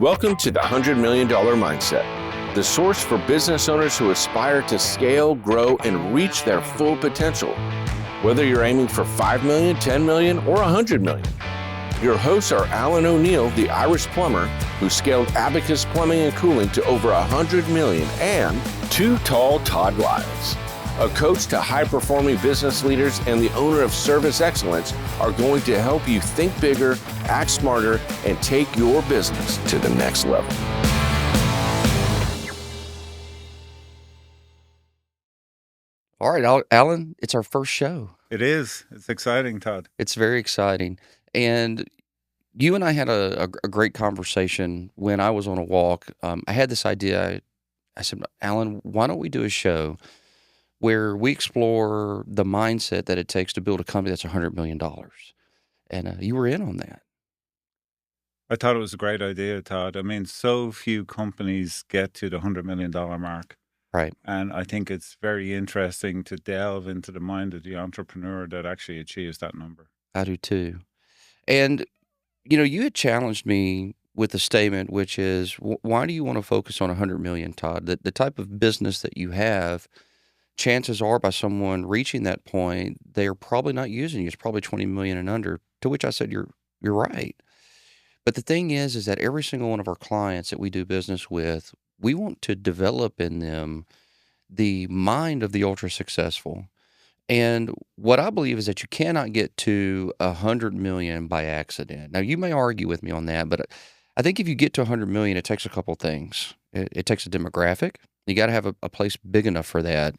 Welcome to the $100 Million Mindset, the source for business owners who aspire to scale, grow, and reach their full potential. Whether you're aiming for 5 million, 10 million, or 100 million. Your hosts are Alan O'Neill, the Irish plumber, who scaled Abacus Plumbing and Cooling to over 100 million, and Too Tall Todd Liles, a coach to high-performing business leaders and the owner of Service Excellence, are going to help you think bigger, act smarter, and take your business to the next level. All right, Alan, it's our first show. It is. It's exciting, Todd. It's very exciting. And you and I had a great conversation when I was on a walk. I had this idea. I said, Alan, why don't we do a show where we explore the mindset that it takes to build a company that's $100 million? And you were in on that. I thought it was a great idea, Todd. I mean, so few companies get to the $100 million mark. Right. And I think it's very interesting to delve into the mind of the entrepreneur that actually achieves that number. I do too. And, you had challenged me with a statement, which is, why do you want to focus on 100 million, Todd? The type of business that you have, chances are by someone reaching that point, they are probably not using you. It's probably 20 million and under, to which I said, you're right. But the thing is that every single one of our clients that we do business with, we want to develop in them the mind of the ultra successful. And what I believe is that you cannot get to 100 million by accident. Now, you may argue with me on that, but I think if you get to 100 million, it takes a couple things. It takes a demographic. You got to have a place big enough for that.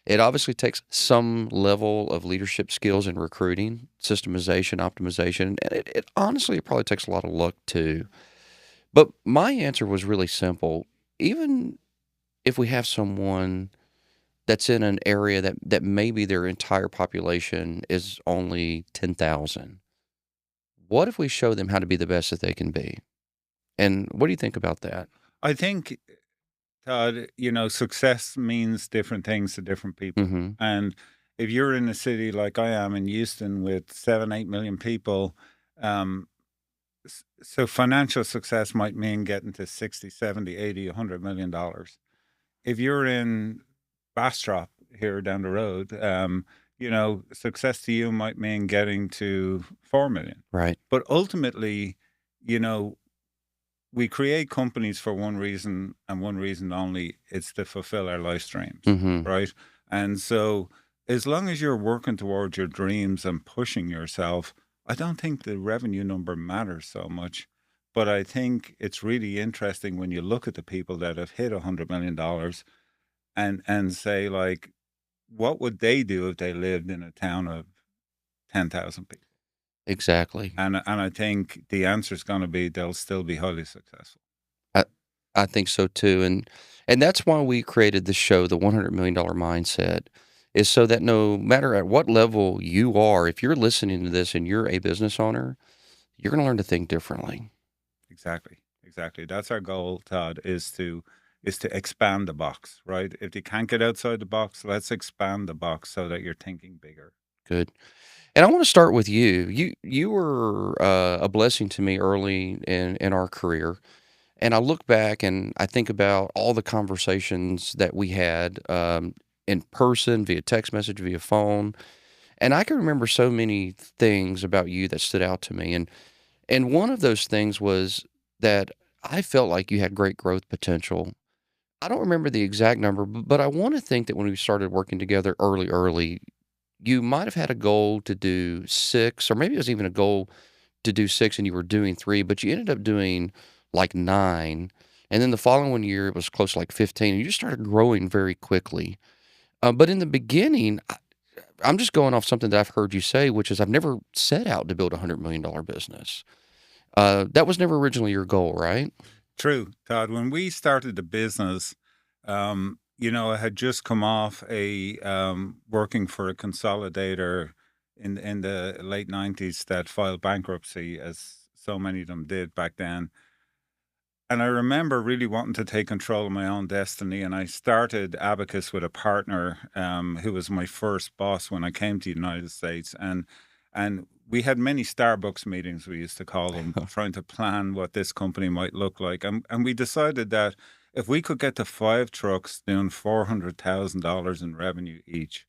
It obviously takes some level of leadership skills in recruiting, systemization, optimization, and it honestly, it probably takes a lot of luck too. But my answer was really simple. Even if we have someone that's in an area that maybe their entire population is only 10,000, what if we show them how to be the best that they can be? And what do you think about that? I think, Todd, success means different things to different people. Mm-hmm. And if you're in a city like I am in Houston with 7-8 million people, so financial success might mean getting to 60, 70, 80, $100 million. If you're in Bastrop here down the road, success to you might mean getting to 4 million. Right. But ultimately, we create companies for one reason and one reason only. It's to fulfill our life dreams, Mm-hmm. right? And so as long as you're working towards your dreams and pushing yourself, I don't think the revenue number matters so much. But I think it's really interesting when you look at the people that have hit $100 million and say, like, what would they do if they lived in a town of 10,000 people? Exactly. And I think the answer is going to be they'll still be highly successful. I think so too. And that's why we created the show, the $100 Million Mindset, is so that no matter at what level you are, if you're listening to this and you're a business owner, you're going to learn to think differently. Exactly. That's our goal, Todd, is to expand the box, right? If you can't get outside the box, let's expand the box so that you're thinking bigger. Good. And I want to start with you. You were a blessing to me early in our career. And I look back and I think about all the conversations that we had in person, via text message, via phone. And I can remember so many things about you that stood out to me. And one of those things was that I felt like you had great growth potential. I don't remember the exact number, but I want to think that when we started working together early, you might have had a goal to do 6, or maybe it was even a goal to do 6 and you were doing 3, but you ended up doing like 9. And then the following year, it was close to like 15. And you just started growing very quickly. But in the beginning, I'm just going off something that I've heard you say, which is I've never set out to build a $100 million business. That was never originally your goal, right? True, Todd. When we started the business, I had just come off a working for a consolidator in the late 90s that filed bankruptcy, as so many of them did back then. And I remember really wanting to take control of my own destiny. And I started Abacus with a partner who was my first boss when I came to the United States. And we had many Starbucks meetings, we used to call them, trying to plan what this company might look like. And we decided that if we could get to 5 trucks doing $400,000 in revenue each,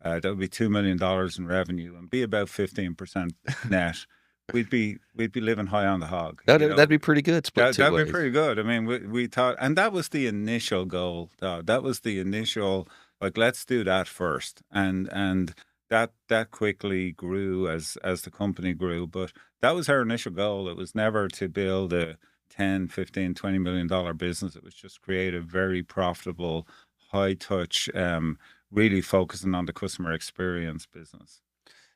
that would be $2 million in revenue and be about 15% net. We'd be living high on the hog. That'd be pretty good. Split two That'd be ways. pretty good. I mean, we thought, and that was the initial goal. That was the initial, like, let's do that first, and that quickly grew as the company grew. But that was our initial goal. It was never to build a 10, 15, $20 million business. It was just create a very profitable, high touch, really focusing on the customer experience business.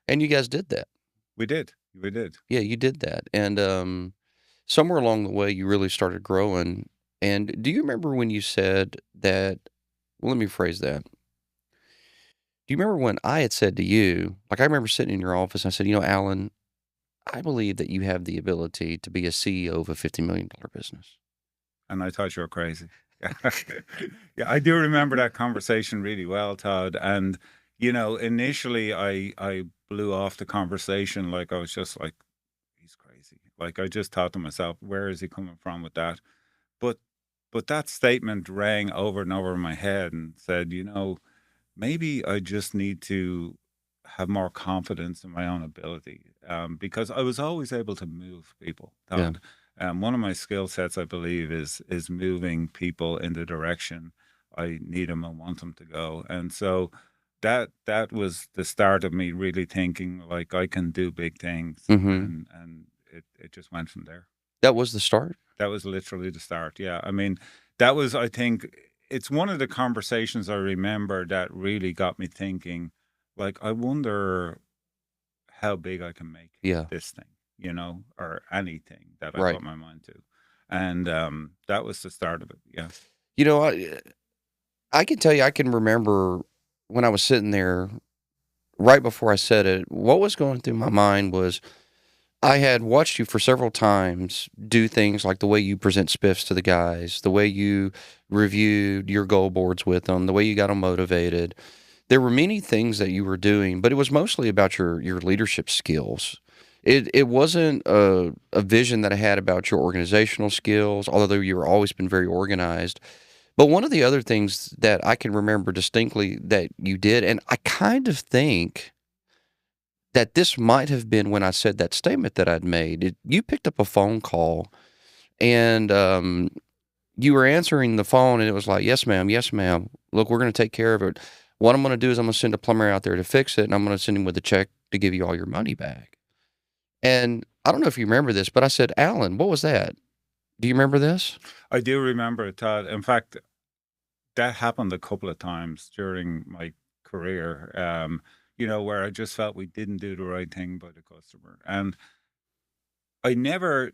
And you guys did that. We did. Yeah, you did that. And somewhere along the way, you really started growing. And do you remember when you said that? Well, let me phrase that. Do you remember when I had said to you, like I remember sitting in your office, and I said, Alan, I believe that you have the ability to be a CEO of a $50 million business. And I thought you were crazy. Yeah, I do remember that conversation really well, Todd. And, initially I blew off the conversation. Like, I was just like, he's crazy. Like, I just thought to myself, where is he coming from with that? But that statement rang over and over in my head and said, maybe I just need to have more confidence in my own ability, because I was always able to move people, Todd. One of my skill sets, I believe, is moving people in the direction I need them and want them to go. And so that was the start of me really thinking like I can do big things, Mm-hmm. and it just went from there. That was the start? That was literally the start. Yeah, I mean, that was, I think, it's one of the conversations I remember that really got me thinking. Like, I wonder how big I can make Yeah. this thing, or anything that I Right. put my mind to. And that was the start of it. Yeah. I can tell you, I can remember when I was sitting there right before I said it, what was going through my mind was I had watched you for several times do things like the way you present spiffs to the guys, the way you reviewed your goal boards with them, the way you got them motivated. There were many things that you were doing, but it was mostly about your leadership skills. It wasn't a vision that I had about your organizational skills, although you've always been very organized. But one of the other things that I can remember distinctly that you did, and I kind of think that this might have been when I said that statement that I'd made. You picked up a phone call, and you were answering the phone, and it was like, yes, ma'am. Yes, ma'am. Look, we're going to take care of it. What I'm going to do is I'm going to send a plumber out there to fix it, and I'm going to send him with a check to give you all your money back. And I don't know if you remember this, but I said, Alan, what was that? Do you remember this? I do remember it, Todd. In fact, that happened a couple of times during my career, where I just felt we didn't do the right thing by the customer. And I never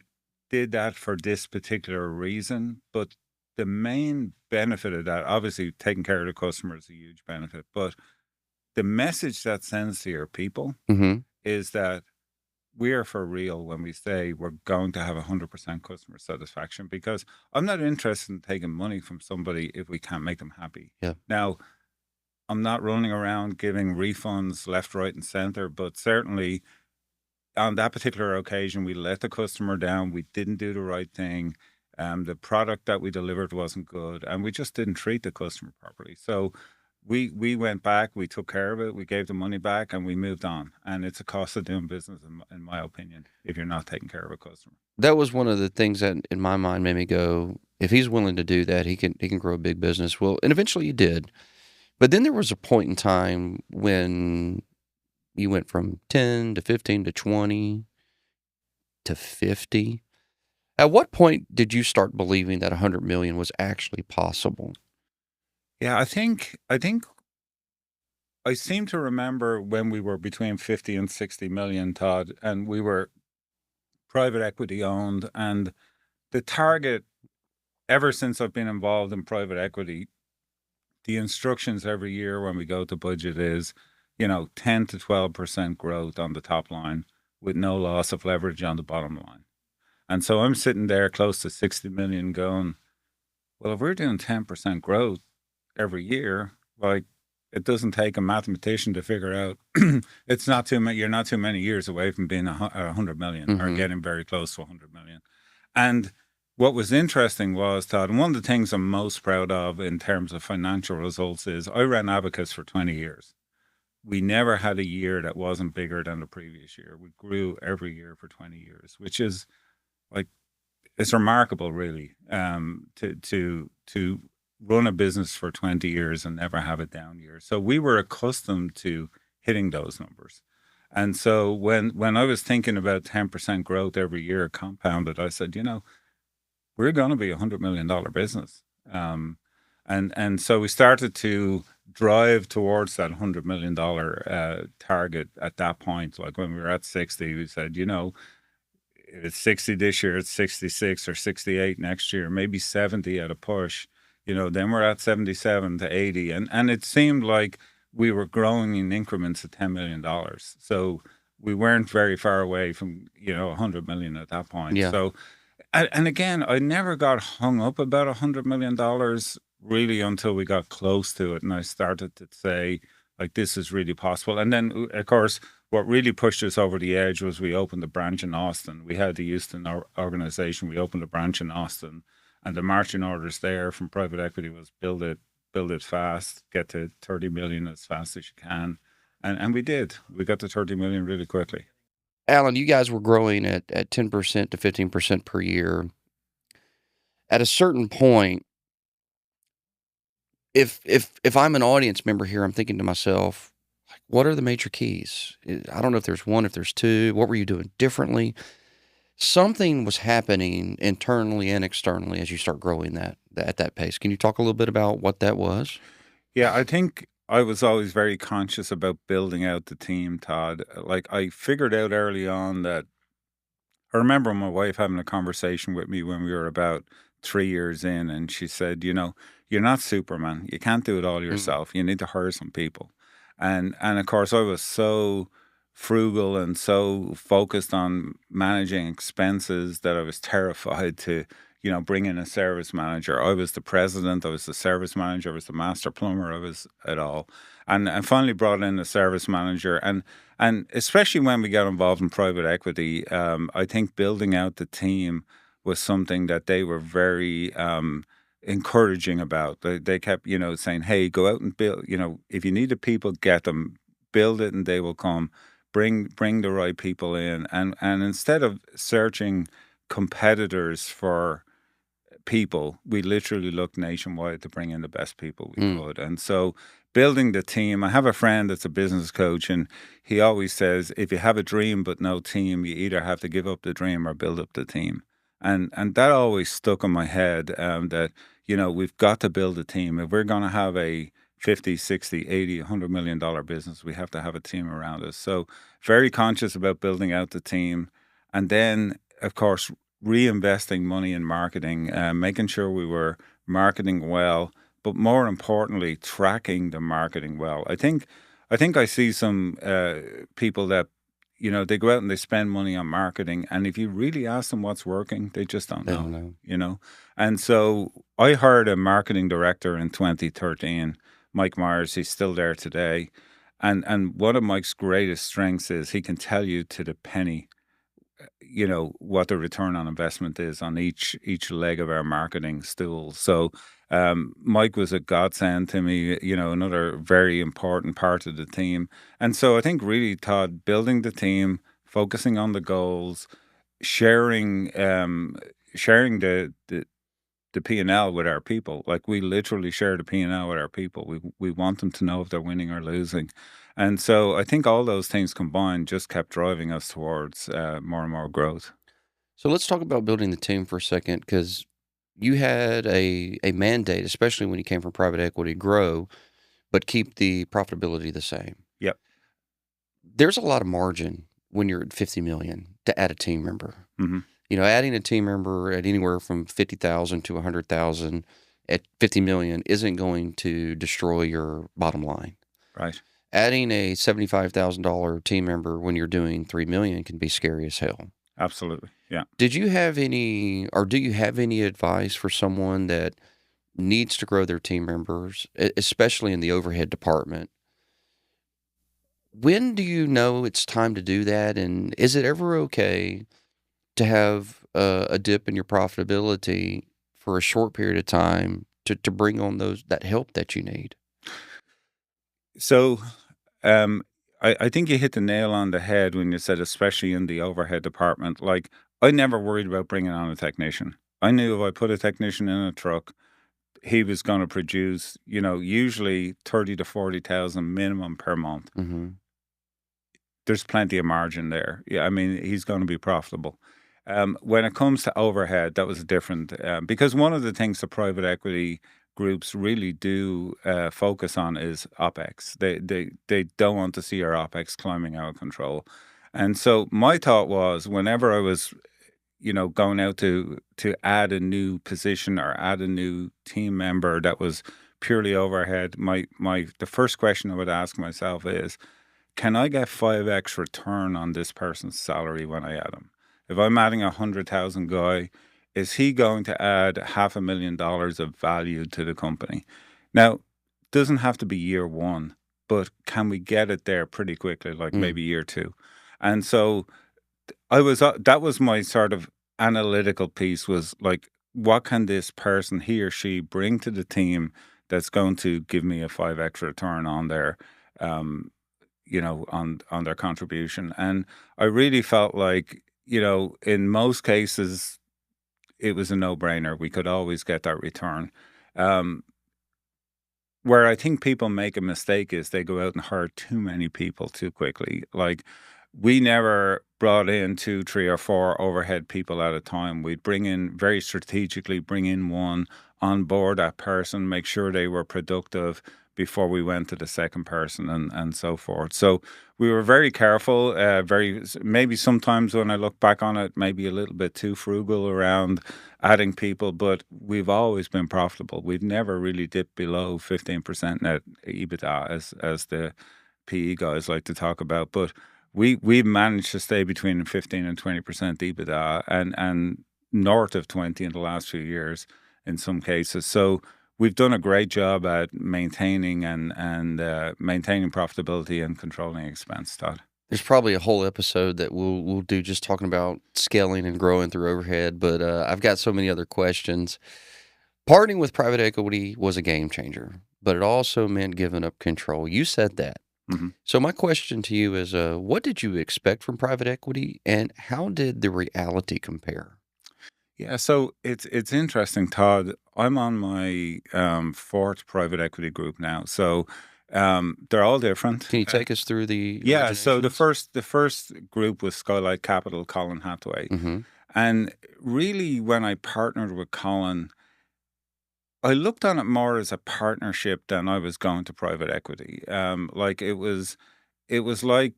did that for this particular reason, but the main benefit of that, obviously taking care of the customer is a huge benefit, but the message that sends to your people Mm-hmm. is that we are for real when we say we're going to have 100% customer satisfaction, because I'm not interested in taking money from somebody if we can't make them happy. Yeah. Now, I'm not running around giving refunds left, right, and center, but certainly on that particular occasion, we let the customer down. We didn't do the right thing. The product that we delivered wasn't good, and we just didn't treat the customer properly. So we went back, we took care of it, we gave the money back, and we moved on. And it's a cost of doing business, in my opinion, if you're not taking care of a customer. That was one of the things that in my mind made me go, if he's willing to do that, he can grow a big business. Well, and eventually he did. But then there was a point in time when you went from 10 to 15 to 20 to 50. At what point did you start believing that 100 million was actually possible? Yeah, I think I seem to remember when we were between 50 and 60 million, Todd, and we were private equity owned. And the target, ever since I've been involved in private equity, the instructions every year when we go to budget is, 10 to 12% growth on the top line with no loss of leverage on the bottom line. And so I'm sitting there close to 60 million going, well, if we're doing 10% growth every year, like, It doesn't take a mathematician to figure out it's not too many. You're not too many years away from being 100 million or Mm-hmm. getting very close to 100 million. And what was interesting was, Todd, and one of the things I'm most proud of in terms of financial results is I ran Abacus for 20 years. We never had a year that wasn't bigger than the previous year. We grew every year for 20 years, which is like, it's remarkable, really, to run a business for 20 years and never have a down year. So we were accustomed to hitting those numbers. And so when I was thinking about 10% growth every year compounded, I said, we're going to be $100 million business. And so we started to drive towards that $100 million target at that point. Like when we were at 60, we said, if it's 60 this year, it's 66 or 68 next year, maybe 70 at a push. Then we're at 77 to 80. And it seemed like we were growing in increments of $10 million. So we weren't very far away from, 100 million at that point. Yeah. So, and again, I never got hung up about $100 million really until we got close to it. And I started to say, like, this is really possible. And then, of course, what really pushed us over the edge was we opened a branch in Austin. We had the Houston organization. We opened a branch in Austin. And the marching orders there from private equity was build it fast, get to 30 million as fast as you can. And we did. We got to 30 million really quickly. Alan, you guys were growing at 10% to 15% per year. At a certain point, if I'm an audience member here, I'm thinking to myself, what are the major keys? I don't know if there's one, if there's two. What were you doing differently? Something was happening internally and externally as you start growing at that pace. Can you talk a little bit about what that was? Yeah, I think I was always very conscious about building out the team, Todd. Like, I figured out early on that I remember my wife having a conversation with me when we were about 3 years in, and she said, you're not Superman. You can't do it all Mm. yourself. You need to hire some people. And of course, I was so frugal and so focused on managing expenses that I was terrified to, bring in a service manager. I was the president, I was the service manager, I was the master plumber, I was it all. And I finally brought in a service manager. And especially when we got involved in private equity, I think building out the team was something that they were very encouraging about. They kept, saying, hey, go out and build, if you need the people, get them, build it and they will come. Bring the right people in. And instead of searching competitors for people, we literally looked nationwide to bring in the best people we could. And so building the team, I have a friend that's a business coach, and he always says, if you have a dream but no team, you either have to give up the dream or build up the team. And that always stuck in my head, that, we've got to build a team. If we're going to have a 50, 60, 80, $100 million business, we have to have a team around us. So very conscious about building out the team. And then, of course, reinvesting money in marketing, making sure we were marketing well, but more importantly, tracking the marketing well. I think I see some people that, they go out and they spend money on marketing, and if you really ask them what's working, they just don't know. And so I hired a marketing director in 2013, Mike Myers. He's still there today. And one of Mike's greatest strengths is he can tell you to the penny, what the return on investment is on each leg of our marketing stool. So Mike was a godsend to me, another very important part of the team. And so I think really, Todd, building the team, focusing on the goals, sharing the P&L with our people. Like, we literally share the P&L with our people. We want them to know if they're winning or losing. And so I think all those things combined just kept driving us towards more and more growth. So let's talk about building the team for a second, because you had a mandate, especially when you came from private equity, grow, but keep the profitability the same. Yep. There's a lot of margin when you're at 50 million to add a team member. Mm-hmm. Adding a team member at anywhere from 50,000 to 100,000 at 50 million isn't going to destroy your bottom line. Right. Adding a $75,000 team member when you're doing 3 million can be scary as hell. Absolutely. Yeah. Did you have any, or do you have any advice for someone that needs to grow their team members, especially in the overhead department. When do you know it's time to do that? And is it ever okay to have a dip in your profitability for a short period of time to bring on that help that you need? So, um, I think you hit the nail on the head when you said, especially in the overhead department. Like, I never worried about bringing on a technician. I knew if I put a technician in a truck, he was going to produce, usually 30 to 40,000 minimum per month. Mm-hmm. There's plenty of margin there. Yeah, I mean, he's going to be profitable. When it comes to overhead, that was different, because one of the things the private equity groups really do focus on is OPEX. They don't want to see our OPEX climbing out of control. And so my thought was, whenever I was, going out to add a new position or add a new team member that was purely overhead, the first question I would ask myself is, can I get 5x return on this person's salary when I add him? If I'm adding 100,000 guy, is he going to add $500,000 of value to the company? Now, doesn't have to be year one, but can we get it there pretty quickly, like maybe year two? And so that was my sort of analytical piece, was like, what can this person, he or she, bring to the team that's going to give me a 5x return on their on their contribution. And I really felt like, in most cases, it was a no-brainer. We could always get that return. Where I think people make a mistake is they go out and hire too many people too quickly. Like, we never brought in 2, 3, or 4 overhead people at a time. We'd bring in, very strategically, bring in one, onboard that person, make sure they were productive before we went to the second person, and so forth. So we were very careful, maybe sometimes when I look back on it, maybe a little bit too frugal around adding people, but we've always been profitable. We've never really dipped below 15% net EBITDA, as the PE guys like to talk about. But we've managed to stay between 15 and 20% EBITDA, and north of 20 in the last few years in some cases. So we've done a great job at maintaining and maintaining profitability and controlling expense, Todd. There's probably a whole episode that we'll do just talking about scaling and growing through overhead, but I've got so many other questions. Partnering with private equity was a game changer, but it also meant giving up control. You said that. Mm-hmm. So my question to you is, what did you expect from private equity, and how did the reality compare? Yeah, so it's interesting, Todd. I'm on my 4th private equity group now, so they're all different. Can you take us through the Yeah, so the originations? first group was Skylight Capital, Colin Hathaway, Mm-hmm. and really, when I partnered with Colin, I looked on it more as a partnership than I was going to private equity. Like, it was like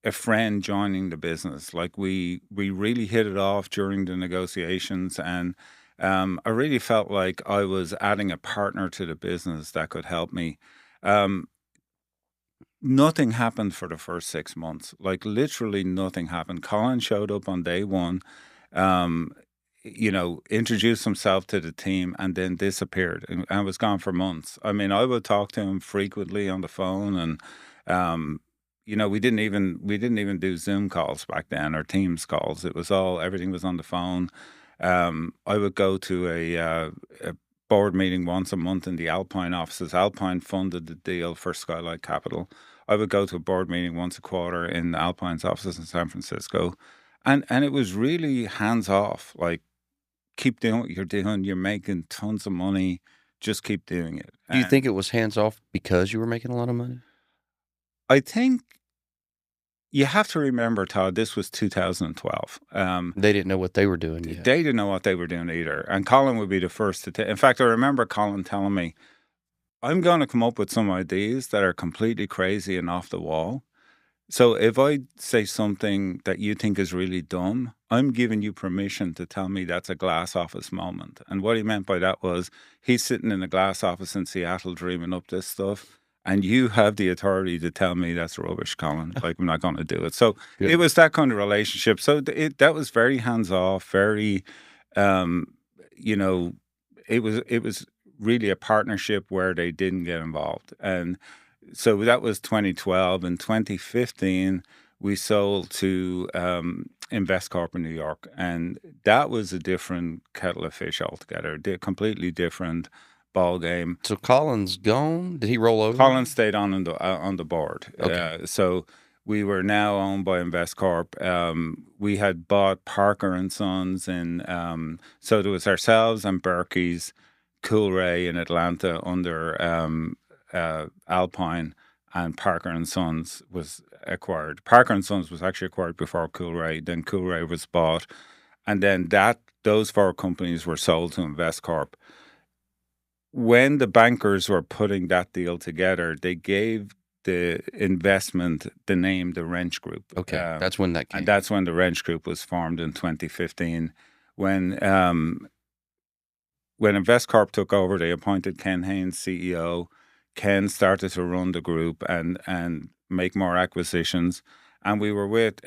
a friend joining the business. Like, we really hit it off during the negotiations, and I really felt like I was adding a partner to the business that could help me. Um, Nothing happened for the first 6 months. Like, literally nothing happened. Colin showed up on day one. Um, introduced himself to the team and then disappeared and was gone for months. I mean, I would talk to him frequently on the phone, and we didn't even do Zoom calls back then, or Teams calls. Everything was on the phone. I would go to a board meeting once a month in the Alpine offices. Alpine funded the deal for Skylight Capital. I would go to a board meeting once a quarter in Alpine's offices in San Francisco. And it was really hands off. Like, keep doing what you're doing. You're making tons of money. Just keep doing it. Do you And think it was hands off because you were making a lot of money? I think you have to remember, Todd, this was 2012. They didn't know what they were doing yet. They didn't know what they were doing either. And Colin would be the first to in fact, I remember Colin telling me, I'm going to come up with some ideas that are completely crazy and off the wall. So if I say something that you think is really dumb, I'm giving you permission to tell me that's a glass office moment. And what he meant by that was, he's sitting in a glass office in Seattle dreaming up this stuff, and you have the authority to tell me that's rubbish, Colin. Like, I'm not going to do it. So Good. it was that kind of relationship. So that was very hands off, very, it was really a partnership where they didn't get involved. And so that was 2012. In 2015, we sold to InvestCorp in New York, and that was a different kettle of fish altogether. Completely different ball game. So Colin's gone. Did he roll over? Colin stayed on the board. Okay. So we were now owned by InvestCorp. We had bought Parker and Sons so there was ourselves and Berkey's, Coolray in Atlanta under Alpine, and Parker and Sons was acquired. Parker and Sons was actually acquired before Coolray. Then Coolray was bought, and then those 4 companies were sold to InvestCorp. When the bankers were putting that deal together, they gave the investment the name the Wrench Group. Okay, that's when that came. And that's when the Wrench Group was formed in 2015. When InvestCorp took over, they appointed Ken Haynes CEO. Ken started to run the group and make more acquisitions. And we were with,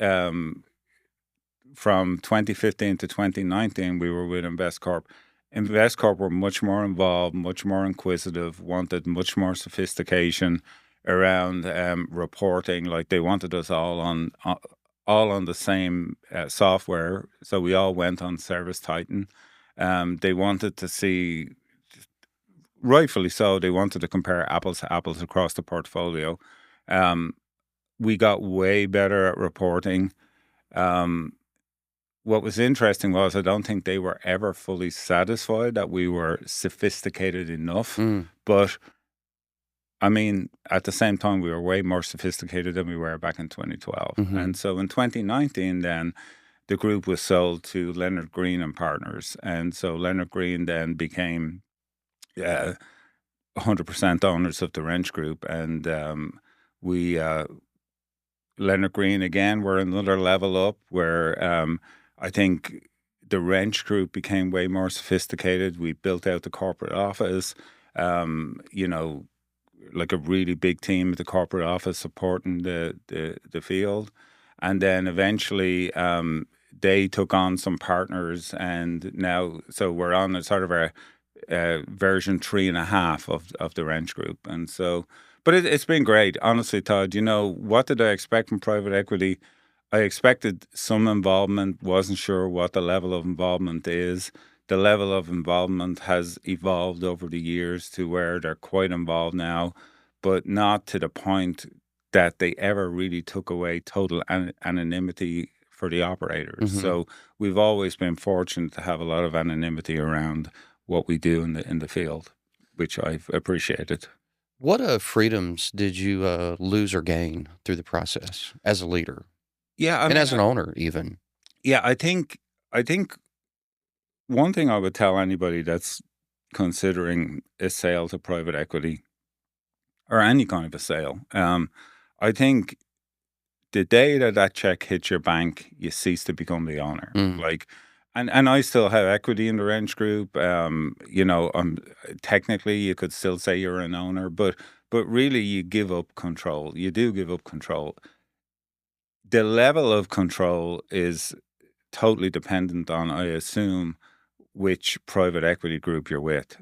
from 2015 to 2019, we were with InvestCorp. InvestCorp were much more involved, much more inquisitive, wanted much more sophistication around reporting. Like they wanted us all on the same software. So we all went on Service Titan. They wanted to see, rightfully so, they wanted to compare apples to apples across the portfolio. We got way better at reporting. What was interesting was I don't think they were ever fully satisfied that we were sophisticated enough. But I mean, at the same time, we were way more sophisticated than we were back in 2012. Mm-hmm. And so in 2019, then the group was sold to Leonard Green and Partners. And so Leonard Green then became 100% owners of the Wrench Group. And Leonard Green, again, were another level up where I think the Wrench Group became way more sophisticated. We built out the corporate office, like a really big team at the corporate office supporting the field. And then eventually they took on some partners, and now, so we're on a sort of a version 3.5 of the Wrench Group. And so, but it's been great. Honestly, Todd, what did I expect from private equity? I expected some involvement, wasn't sure what the level of involvement is. The level of involvement has evolved over the years to where they're quite involved now, but not to the point that they ever really took away total anonymity for the operators. Mm-hmm. So we've always been fortunate to have a lot of anonymity around what we do in the field, which I've appreciated. What freedoms did you lose or gain through the process as a leader? Yeah, as an owner, even. Yeah, I think one thing I would tell anybody that's considering a sale to private equity or any kind of a sale, I think the day that check hits your bank, you cease to become the owner. And I still have equity in the Wrench Group. Technically you could still say you're an owner, but really you give up control. You do give up control. The level of control is totally dependent on, I assume, which private equity group you're with.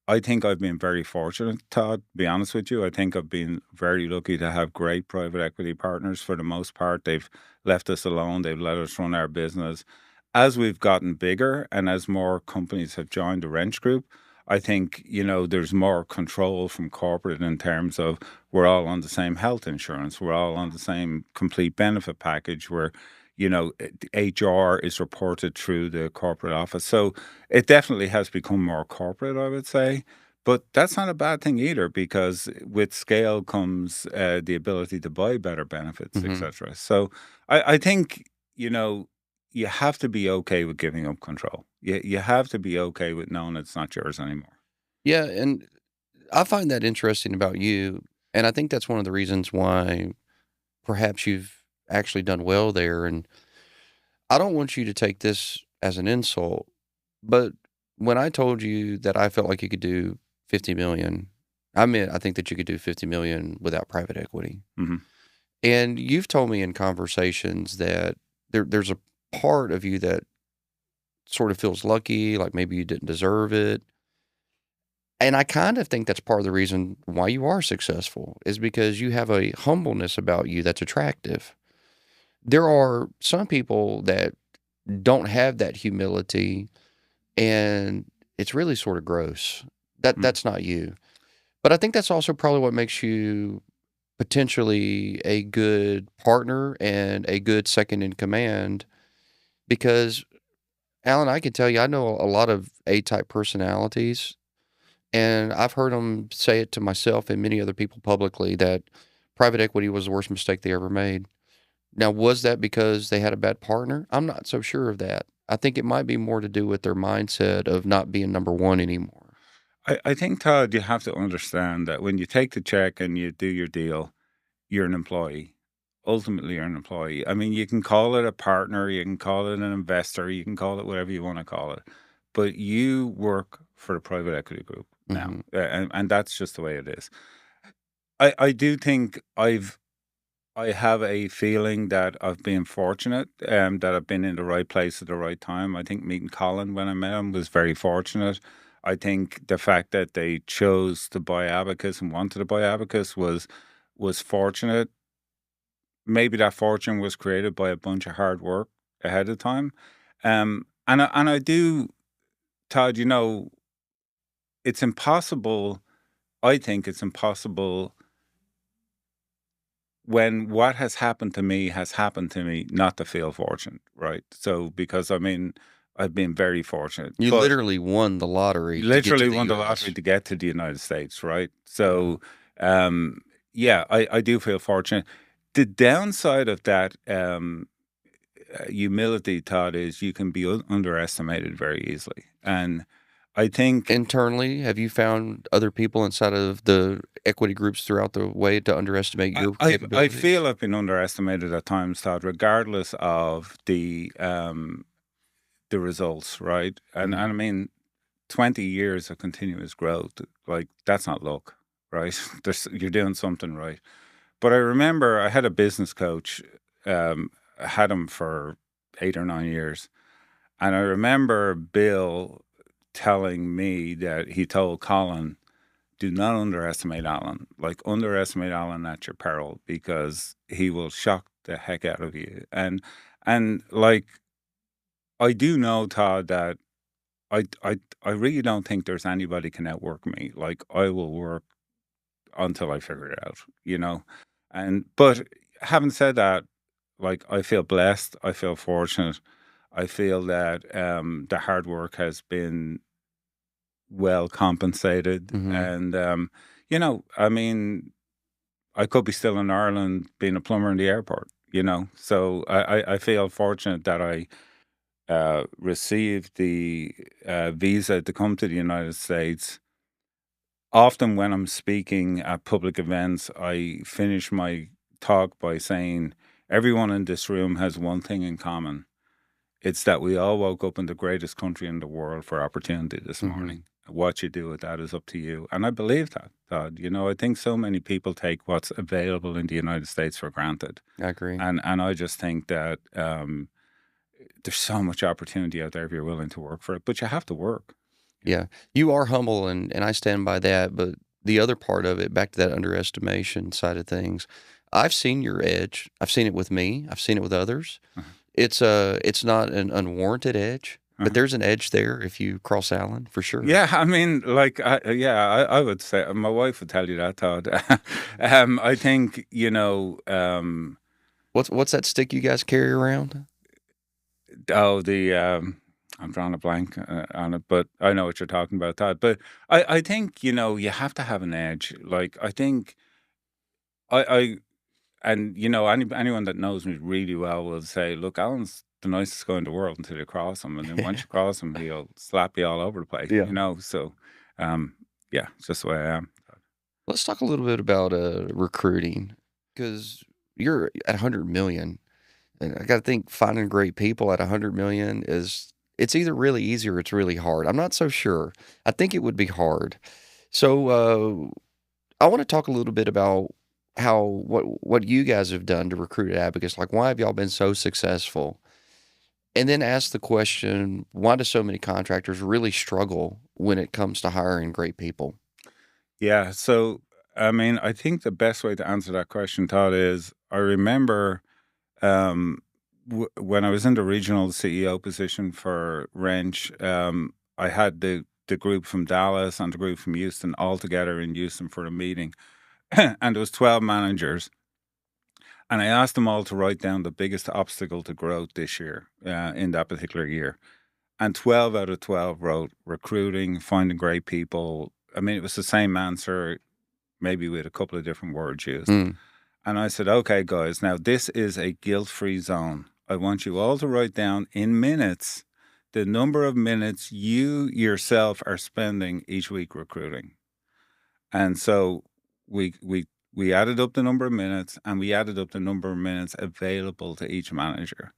I think I've been very fortunate, Todd, to be honest with you. I think I've been very lucky to have great private equity partners. For the most part, they've left us alone. They've let us run our business. As we've gotten bigger and as more companies have joined the Wrench Group, I think, there's more control from corporate in terms of we're all on the same health insurance. We're all on the same complete benefit package where, HR is reported through the corporate office. So it definitely has become more corporate, I would say. But that's not a bad thing either, because with scale comes the ability to buy better benefits, Mm-hmm. etc. So I think, you have to be okay with giving up control. You have to be okay with knowing it's not yours anymore. Yeah, and I find that interesting about you, and I think that's one of the reasons why perhaps you've actually done well there. And I don't want you to take this as an insult, but when I told you that I felt like you could do 50 million, I meant I think that you could do 50 million without private equity. Mm-hmm. And you've told me in conversations that there's a part of you that sort of feels lucky, like maybe you didn't deserve it. And I kind of think that's part of the reason why you are successful is because you have a humbleness about you that's attractive. There are some people that don't have that humility, and it's really sort of gross. Mm. That's not you. But I think that's also probably what makes you potentially a good partner and a good second in command because Alan, I can tell you, I know a lot of A-type personalities, and I've heard them say it to myself and many other people publicly that private equity was the worst mistake they ever made. Now, was that because they had a bad partner? I'm not so sure of that. I think it might be more to do with their mindset of not being number one anymore. I think, Todd, you have to understand that when you take the check and you do your deal, you're an employee. Ultimately, you're an employee. I mean, you can call it a partner, you can call it an investor, you can call it whatever you want to call it, but you work for the private equity group now, Hmm. and that's just the way it is. I do think I have a feeling that I've been fortunate, that I've been in the right place at the right time. I think meeting Colin when I met him was very fortunate. I think the fact that they chose to buy Abacus and wanted to buy Abacus was fortunate. Maybe that fortune was created by a bunch of hard work ahead of time. And I do, Todd, it's impossible. I think it's impossible when what has happened to me not to feel fortunate, right? So, because I mean, I've been very fortunate, You but literally won the lottery to get to literally the won the lottery U.S. to get to the United States, right? So, um, yeah, I do feel fortunate. The downside of that humility, Todd, is you can be underestimated very easily. And I think Internally, have you found other people inside of the equity groups throughout the way to underestimate your I capabilities? feel I've been underestimated at times, Todd, regardless of the results, right? And Mhm. I mean, 20 years of continuous growth, like that's not luck, right? You're doing something right. But I remember I had a business coach, I had him for 8 or 9 years. And I remember Bill telling me that he told Colin, do not underestimate Alan. Like, underestimate Alan at your peril because he will shock the heck out of you. And like, I do know, Todd, that I really don't think there's anybody can outwork me. Like, I will work until I figure it out, you know? But having said that, like, I feel blessed. I feel fortunate. I feel that the hard work has been well compensated. Mhm. And, I mean, I could be still in Ireland being a plumber in the airport, you know? So I feel fortunate that I received the visa to come to the United States. Often when I'm speaking at public events, I finish my talk by saying, everyone in this room has one thing in common. It's that we all woke up in the greatest country in the world for opportunity this Mhm. morning. What you do with that is up to you. And I believe that, Todd. I think so many people take what's available in the United States for granted. I agree. And I just think that there's so much opportunity out there if you're willing to work for it, but you have to work. Yeah. You are humble, and I stand by that, but the other part of it, back to that underestimation side of things, I've seen your edge. I've seen it with me. I've seen it with others. Uh-huh. It's not an unwarranted edge, but Uh-huh. there's an edge there if you cross Allen, for sure. Yeah, I mean, like, I would say my wife would tell you that, Todd. I think, What's that stick you guys carry around? oh, I'm drawing a blank on it, but I know what you're talking about, Todd. But I think, you have to have an edge. Like, I think I and anyone that knows me really well will say, look, Alan's the nicest guy in the world until you cross him, and then once you cross him, he'll slap you all over the place, Yeah. So, um, yeah, it's just the way I am. Let's talk a little bit about recruiting because you're at 100 million. And I got to think finding great people at 100 million is it's either really easy or it's really hard. I'm not so sure. I think it would be hard. So I want to talk a little bit about how what you guys have done to recruit at Abacus. Like, why have y'all been so successful? And then ask the question, why do so many contractors really struggle when it comes to hiring great people? Yeah. So, I mean, I think the best way to answer that question, Todd, is I remember um, when I was in the regional CEO position for Wrench, I had the group from Dallas and the group from Houston all together in Houston for a meeting. And there was 12 managers. And I asked them all to write down the biggest obstacle to growth this year, in that particular year. And 12 out of 12 wrote recruiting, finding great people. I mean, it was the same answer, maybe with a couple of different words used. Mm. And I said, okay, guys, now this is a guilt free zone. I want you all to write down in minutes the number of minutes you yourself are spending each week recruiting. And so we added up the number of minutes and we added up the number of minutes available to each manager.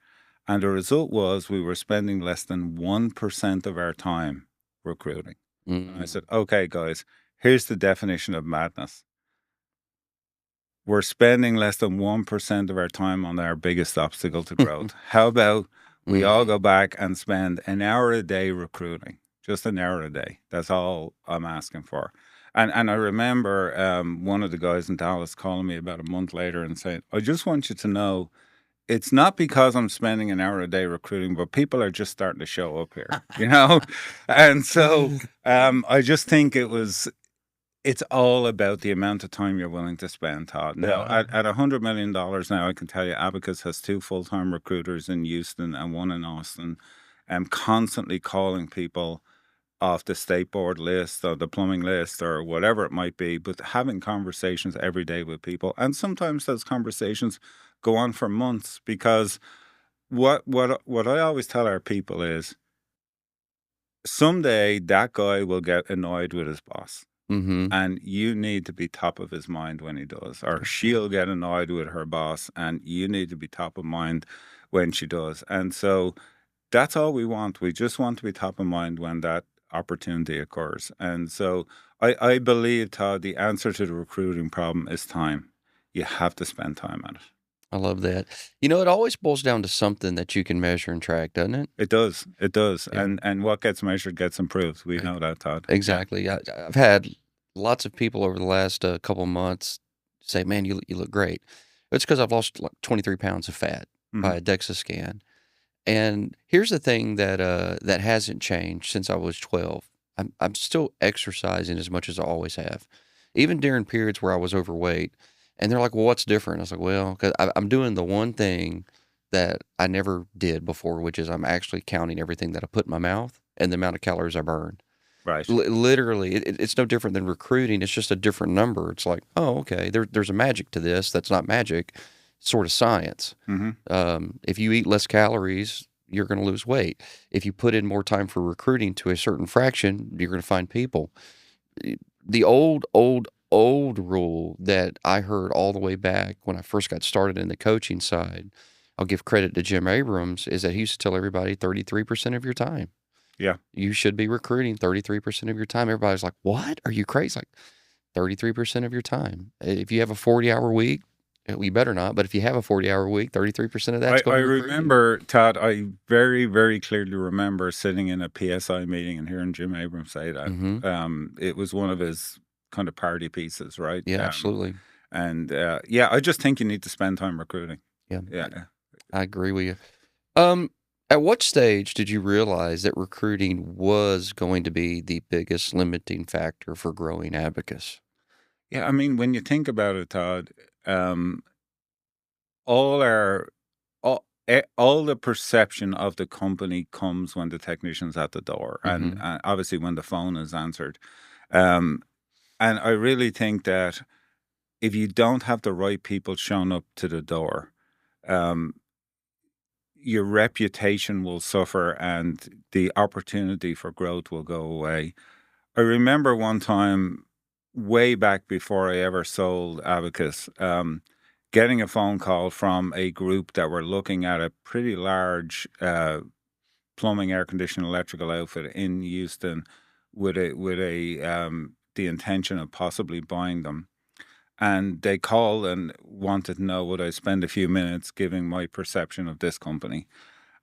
And the result was we were spending less than 1% of our time recruiting. And I Mm. said, okay, guys, here's the definition of madness. We're spending less than 1% of our time on our biggest obstacle to growth. How about we all go back and spend an hour a day recruiting? Just an hour a day. That's all I'm asking for. And I remember one of the guys in Dallas calling me about a month later and saying, I just want you to know it's not because I'm spending an hour a day recruiting, but people are just starting to show up here, you know? And so I just think it's all about the amount of time you're willing to spend, Todd. Now, at $100 million now, I can tell you Abacus has 2 full-time recruiters in Houston and 1 in Austin. I'm constantly calling people off the state board list or the plumbing list or whatever it might be, but having conversations every day with people. And sometimes those conversations go on for months because what I always tell our people is someday that guy will get annoyed with his boss. Mm-hmm. And you need to be top of his mind when he does, or she'll get annoyed with her boss, and you need to be top of mind when she does. And so that's all we want. We just want to be top of mind when that opportunity occurs. And so I believe, Todd, the answer to the recruiting problem is time. You have to spend time on it. I love that. You know, it always boils down to something that you can measure and track, doesn't it? It does. It does. Yeah. And what gets measured gets improved. We know that, Todd. Exactly. I've had lots of people over the last couple of months say, "Man, you look great." It's because I've lost like 23 pounds of fat by a DEXA scan. And here's the thing that hasn't changed since I was 12. I'm still exercising as much as I always have, even during periods where I was overweight. And they're like, "Well, what's different?" I was like, "Well, because I'm doing the one thing that I never did before, which is I'm actually counting everything that I put in my mouth and the amount of calories I burn. Right. Literally, it's no different than recruiting. It's just a different number. It's like, oh, okay, there's a magic to this. That's not magic, it's sort of science. If you eat less calories, you're going to lose weight. If you put in more time for recruiting to a certain fraction, you're going to find people. The old rule that I heard all the way back when I first got started in the coaching side, I'll give credit to Jim Abrams, is that he used to tell everybody 33% of your time. Yeah. You should be recruiting 33% of your time. Everybody's like, what? Are you crazy? Like 33% of your time. If you have a 40-hour week, you better not. But if you have a 40-hour week, 33% of that's I going to recruiting. remember, Todd, I very, very clearly remember sitting in a PSI meeting and hearing Jim Abrams say that. It was one of his kind of party pieces, right? Yeah, absolutely. And yeah, I just think you need to spend time recruiting. Yeah. Yeah. I agree with you. At what stage did you realize that recruiting was going to be the biggest limiting factor for growing Abacus? Yeah, I mean, when you think about it, Todd, all our all the perception of the company comes when the technician's at the door, and obviously when the phone is answered. And I really think that if you don't have the right people showing up to the door, your reputation will suffer and the opportunity for growth will go away. I remember one time, way back before I ever sold Abacus, getting a phone call from a group that were looking at a pretty large plumbing, air conditioning, electrical outfit in Houston with the intention of possibly buying them. And they called and wanted to know would I spend a few minutes giving my perception of this company.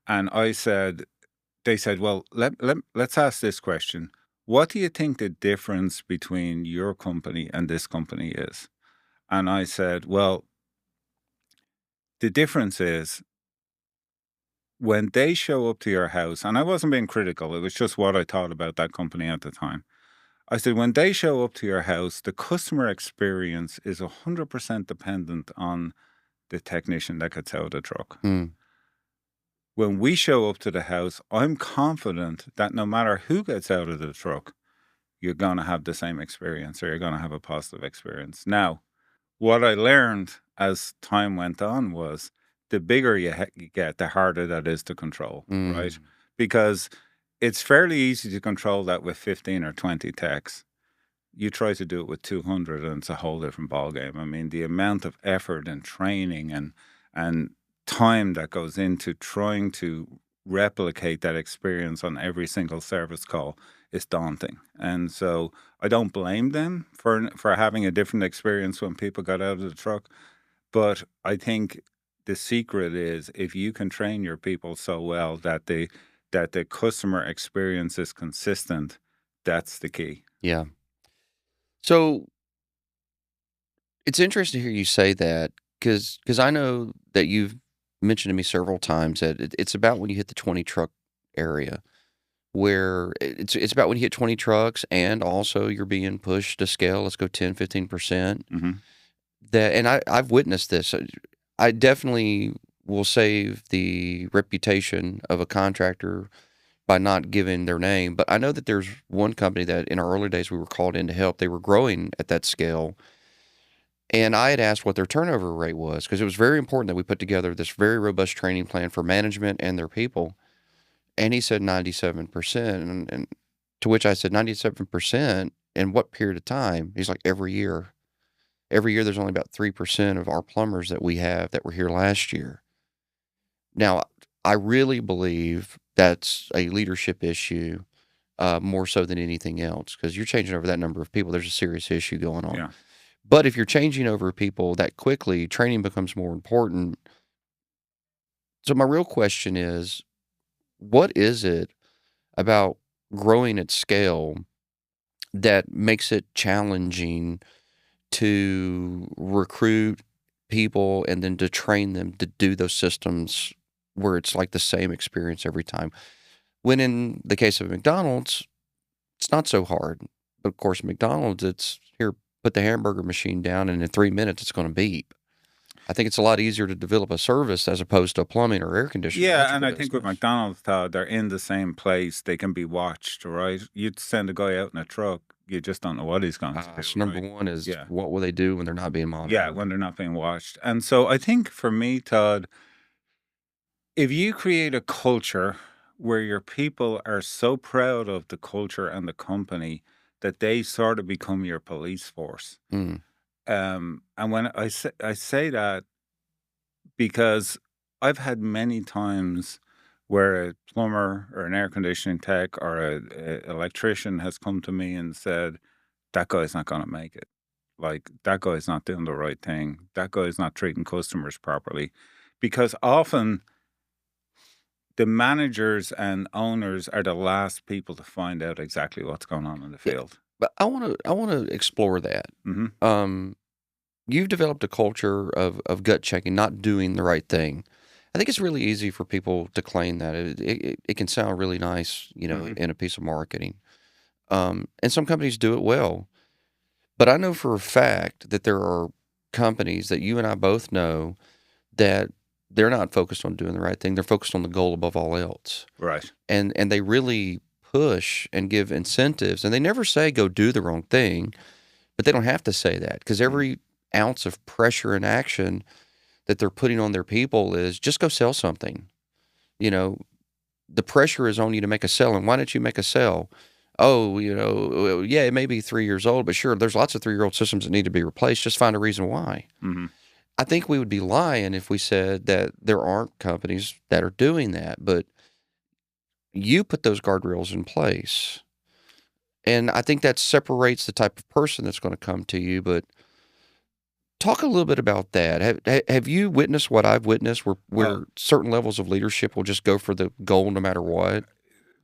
And they said, well, let's ask this question. What do you think the difference between your company and this company is? And I said, well, the difference is when they show up to your house, and I wasn't being critical, it was just what I thought about that company at the time. I said, when they show up to your house, the customer experience is 100% dependent on the technician that gets out of the truck. Mm. When we show up to the house, I'm confident that no matter who gets out of the truck, you're going to have the same experience, or you're going to have a positive experience. Now, what I learned as time went on was the bigger you get, the harder that is to control, right? Mm. Because it's fairly easy to control that with 15 or 20 techs. You try to do it with 200 and it's a whole different ballgame. I mean, the amount of effort and training and time that goes into trying to replicate that experience on every single service call is daunting. And so I don't blame them for having a different experience when people got out of the truck. But I think the secret is if you can train your people so well that the customer experience is consistent, that's the key. Yeah. So it's interesting to hear you say that because I know that you've mentioned to me several times that it's about when you hit the 20 truck area where it's about when you hit 20 trucks and also you're being pushed to scale. Let's go 10, 15%. Mm-hmm. And I've witnessed this. I definitely will save the reputation of a contractor by not giving their name. But I know that there's one company that in our early days we were called in to help. They were growing at that scale. And I had asked what their turnover rate was because it was very important that we put together this very robust training plan for management and their people. And he said 97%. And to which I said, 97%? In what period of time? He's like, every year. Every year there's only about 3% of our plumbers that we have that were here last year. Now, I really believe that's a leadership issue more so than anything else because you're changing over that number of people. There's a serious issue going on. Yeah. But if you're changing over people that quickly, training becomes more important. So my real question is, what is it about growing at scale that makes it challenging to recruit people and then to train them to do those systems where it's like the same experience every time? When in the case of McDonald's, it's not so hard. But of course, McDonald's, it's here, put the hamburger machine down, and in 3 minutes, it's going to beep. I think it's a lot easier to develop a service as opposed to a plumbing or air conditioning. Yeah, and I think with McDonald's, Todd, they're in the same place. They can be watched, right? You'd send a guy out in a truck, you just don't know what he's going to do. So number right? one is Yeah. what will they do when they're not being monitored? Yeah, when they're not being watched. And so I think for me, Todd, if you create a culture where your people are so proud of the culture and the company that they sort of become your police force. Mm. And when I say that because I've had many times where a plumber or an air conditioning tech or a electrician has come to me and said, that guy's not going to make it. Like, that guy's not doing the right thing. That guy's not treating customers properly. Because often the managers and owners are the last people to find out exactly what's going on in the field. But I want to explore that. Mm-hmm. You've developed a culture of gut checking, not doing the right thing. I think it's really easy for people to claim that. It can sound really nice, Mhm. in a piece of marketing. And some companies do it well. But I know for a fact that there are companies that you and I both know that they're not focused on doing the right thing. They're focused on the goal above all else. Right. And they really push and give incentives. And they never say go do the wrong thing, but they don't have to say that because every ounce of pressure and action that they're putting on their people is just go sell something. The pressure is on you to make a sale. And why don't you make a sale? Oh, yeah, it may be 3 years old, but sure, there's lots of 3-year-old systems that need to be replaced. Just find a reason why. Mm-hmm. I think we would be lying if we said that there aren't companies that are doing that, but you put those guardrails in place. And I think that separates the type of person that's going to come to you. But talk a little bit about that. Have you witnessed what I've witnessed, where Oh, certain levels of leadership will just go for the goal no matter what?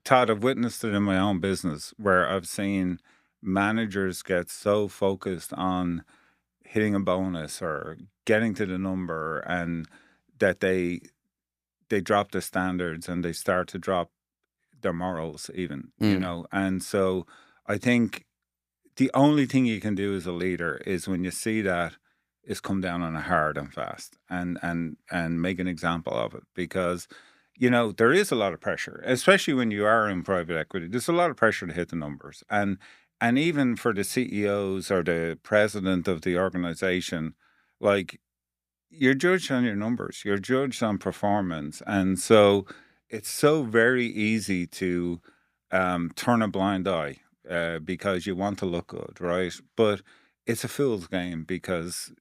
Todd, I've witnessed it in my own business where I've seen managers get so focused on hitting a bonus or getting to the number, and that they drop the standards and they start to drop their morals even, Mm, and so I think the only thing you can do as a leader is, when you see that, is come down on it hard and fast, and make an example of it, because there is a lot of pressure, especially when you are in private equity. There's a lot of pressure to hit the numbers, and even for the CEOs or the president of the organization, like, you're judged on your numbers, you're judged on performance. And so it's so very easy to turn a blind eye, because you want to look good, right? But it's a fool's game, because,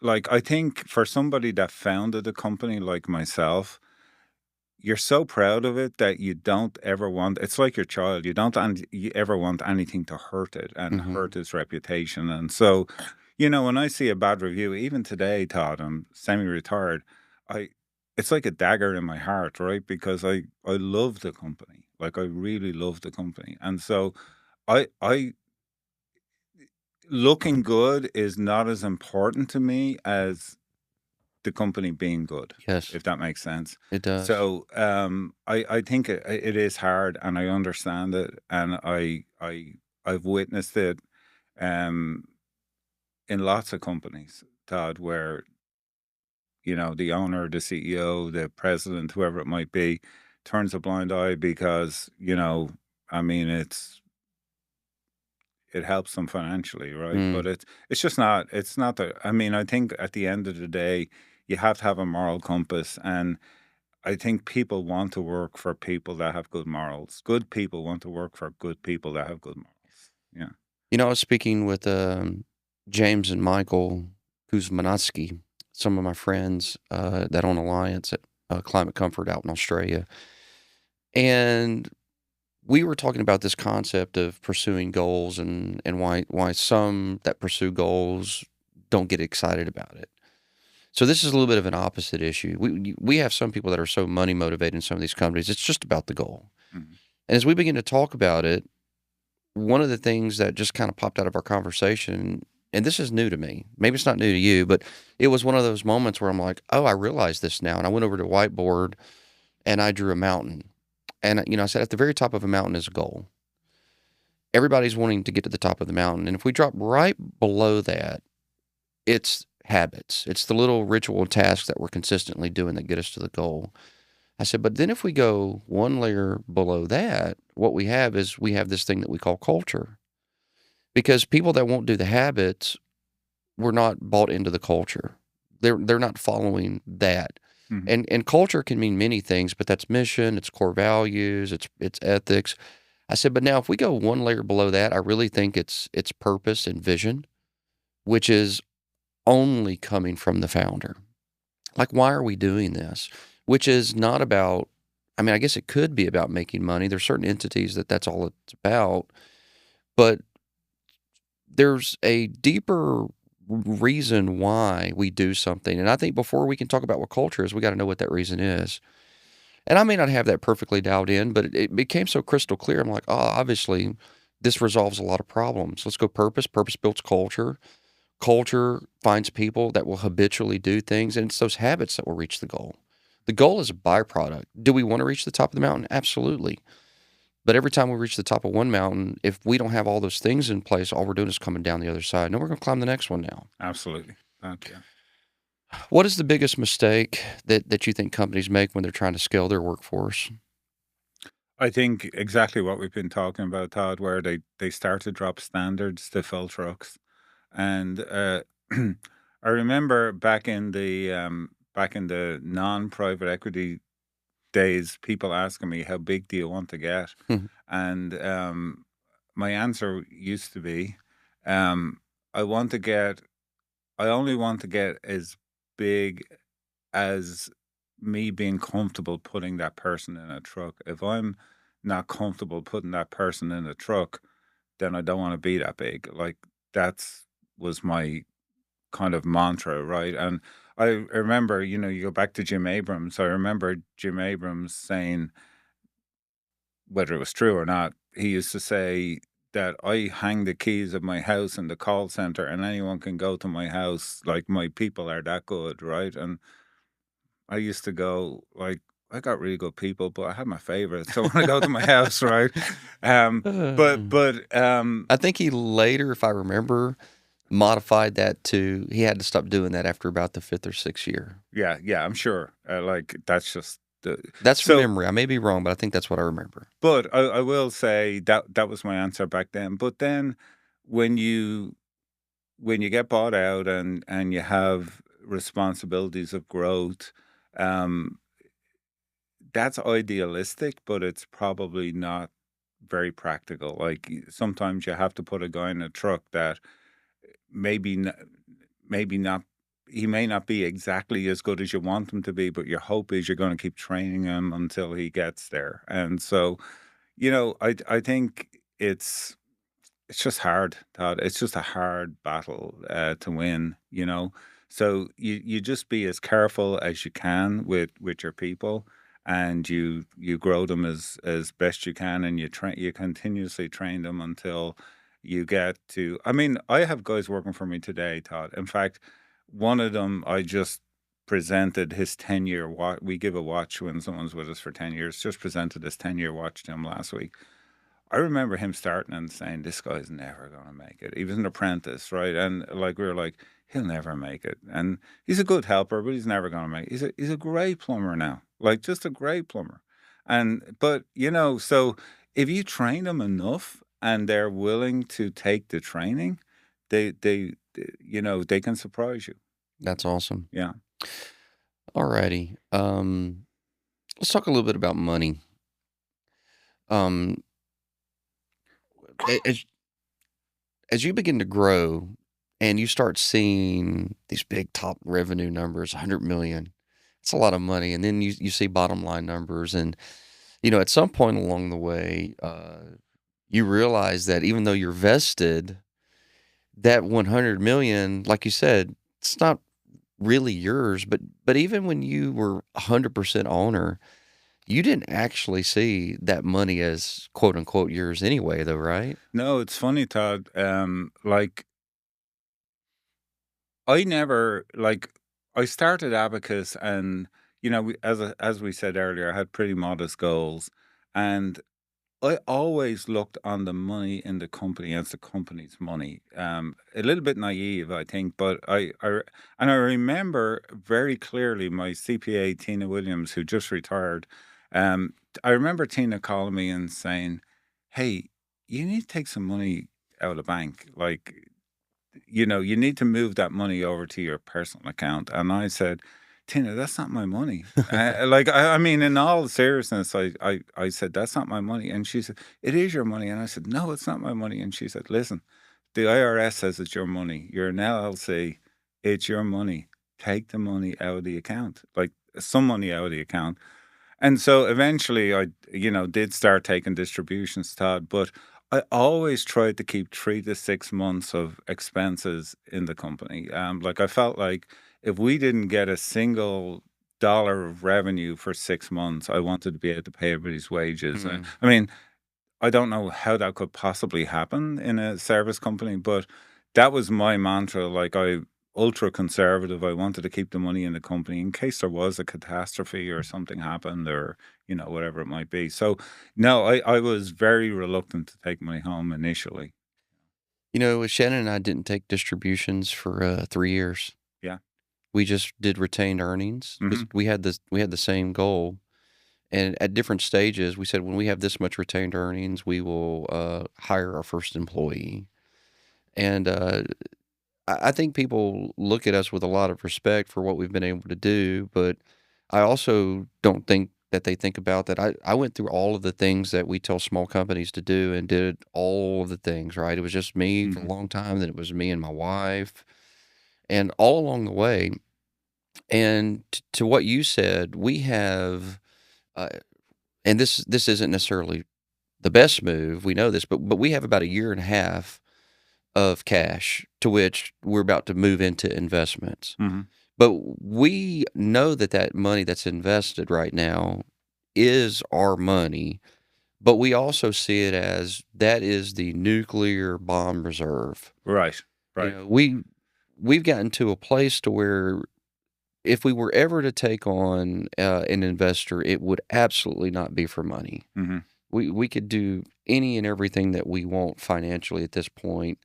like, I think for somebody that founded a company like myself, you're so proud of it that you don't ever want, it's like your child, you ever want anything to hurt it and hmm hurt its reputation. And so, when I see a bad review, even today, Todd, I'm semi-retired, I it's like a dagger in my heart, right? Because I love the company. Like, I really love the company. And so I looking good is not as important to me as the company being good, Yes, if that makes sense. it does. So I think it is hard, and I understand it, and I've witnessed it um, in lots of companies, Todd, where the owner, the CEO, the president, whoever it might be, turns a blind eye because I mean, it helps them financially, right? But Mm. it's just not. It's not that. I mean, I think at the end of the day, you have to have a moral compass, and I think people want to work for people that have good morals. Good people want to work for good people that have good morals. Yeah. I was speaking with James and Michael Kuzmanatsky, some of my friends that own Alliance at Climate Comfort out in Australia, and we were talking about this concept of pursuing goals and why some that pursue goals don't get excited about it. So this is a little bit of an opposite issue. We have some people that are so money motivated in some of these companies. It's just about the goal. Mhm. And as we begin to talk about it, one of the things that just kind of popped out of our conversation, and this is new to me, maybe it's not new to you, but it was one of those moments where I'm like, oh, I realize this now. And I went over to a whiteboard and I drew a mountain. And, I said at the very top of a mountain is a goal. Everybody's wanting to get to the top of the mountain. And if we drop right below that, it's habits. It's the little ritual tasks that we're consistently doing that get us to the goal. I said, but then if we go one layer below that, what we have this thing that we call culture. Because people that won't do the habits were not bought into the culture. They're not following that. Mhm. And culture can mean many things, but that's mission, it's core values, it's ethics. I said, but now if we go one layer below that, I really think it's purpose and vision, which is only coming from the founder. Like, why are we doing this? Which is not about, I mean, I guess it could be about making money. There's certain entities that's all it's about, but there's a deeper reason why we do something. And I think before we can talk about what culture is, we got to know what that reason is. And I may not have that perfectly dialed in, but it became so crystal clear. I'm like, oh, obviously, this resolves a lot of problems. Let's go purpose. Purpose builds culture. Culture finds people that will habitually do things, and it's those habits that will reach the goal. The goal is a byproduct. Do we want to reach the top of the mountain? Absolutely. But every time we reach the top of one mountain, if we don't have all those things in place, all we're doing is coming down the other side. No, we're going to climb the next one now. Absolutely. Yeah. What is the biggest mistake that you think companies make when they're trying to scale their workforce? I think exactly what we've been talking about, Todd, where they start to drop standards to fill trucks. And I remember back in the non-private equity days, people asking me, how big do you want to get? And my answer used to be, um, I want to get, I only want to get as big as me being comfortable putting that person in a truck. If I'm not comfortable putting that person in a truck, then I don't want to be that big. Like, that's was my kind of mantra, right? And I remember, you know, you go back to Jim Abrams. I remember Jim Abrams saying, whether it was true or not, he used to say that I hang the keys of my house in the call center and anyone can go to my house. Like my people are that good, right? And I used to go like, I got really good people, but I have my favorites. So when I go to my house, right? Uh, But I think he later, if I remember, modified that to he had to stop doing that after about the 5th or 6th year. yeah, I'm sure. Like that's just the That's from so. memory. I may be wrong, but I think that's what I remember. But I will say that that was my answer back then. But then when you when you get bought out and you have responsibilities of growth, um, that's idealistic, but it's probably not very practical. Like sometimes you have to put a guy in a truck that maybe n- maybe not. He may not be exactly as good as you want him to be, but your hope is you're going to keep training him until he gets there. And so, you know, I think it's just hard, Todd. It's just a hard battle to win, you know. So you just be as careful as you can with your people, and you grow them as best you can, and you continuously train them until you get to. I mean, I have guys working for me today, Todd. In fact, one of them I just presented his 10-year watch. We give a watch when someone's with us for 10 years. Just presented his 10-year watch to him last week. I remember him starting and saying, "This guy's never going to make it." He was an apprentice, right? And like we were like, "He'll never make it." And he's a good helper, but he's never going to make it. He's a great plumber now, like just a great plumber. And but you know, so if you train them enough and they're willing to take the training, you know they can surprise you. That's awesome. Yeah. Alrighty. Let's talk a little bit about money. Um, as as you begin to grow and you start seeing these big top revenue numbers, 100 million, it's a lot of money. And then you see bottom line numbers. And, at some point along the way, you realize that even though you're vested, that 100 million, like you said, it's not really yours. But even when you were 100% owner, you didn't actually see that money as quote unquote yours anyway, though, right? No, it's funny, Todd. Like I never like I started Abacus and you know as we said earlier I had pretty modest goals and I always looked on the money in the company as the company's money. A little bit naive, I think, but I remember very clearly my CPA Tina Williams, who just retired. Um, I remember Tina calling me and saying, "Hey, you need to take some money out of the bank. Like you know, you need to move that money over to your personal account." And I said, "Tina, that's not my money." I mean, in all seriousness, I said, "That's not my money." And she said, "It is your money." And I said, "No, it's not my money." And she said, "Listen, the IRS says it's your money. You're an LLC. It's your money. Take the money out of the account, like some money out of the account." And so eventually I, you know, did start taking distributions, Todd, but I always tried to keep 3 to 6 months of expenses in the company. Like I felt like if we didn't get a single dollar of revenue for 6 months, I wanted to be able to pay everybody's wages. Mm. I mean, I don't know how that could possibly happen in a service company, but that was my mantra. Like I ultra conservative. I wanted to keep the money in the company in case there was a catastrophe or something happened or, you know, whatever it might be. So no, I was very reluctant to take money home initially. Shannon and I didn't take distributions for 3 years. Yeah. We just did retained earnings because Hmm. we had the same goal. And at different stages, we said when we have this much retained earnings, we will hire our first employee. And I think people look at us with a lot of respect for what we've been able to do, but I also don't think that they think about that. I went through all of the things that we tell small companies to do and did all of the things, right? It was just me for a Hmm. long time, then it was me and my wife, and all along the way. And to what you said, we have, uh, and this isn't necessarily the best move. We know this, but we have about a year and a half of cash to which we're about to move into investments. Mm-hmm. But we know that that money that's invested right now is our money, but we also see it as that is the nuclear bomb reserve. Right. You Right. know, we've gotten to a place to where if we were ever to take on an investor, it would absolutely not be for money. Mm-hmm. We could do any and everything that we want financially at this point.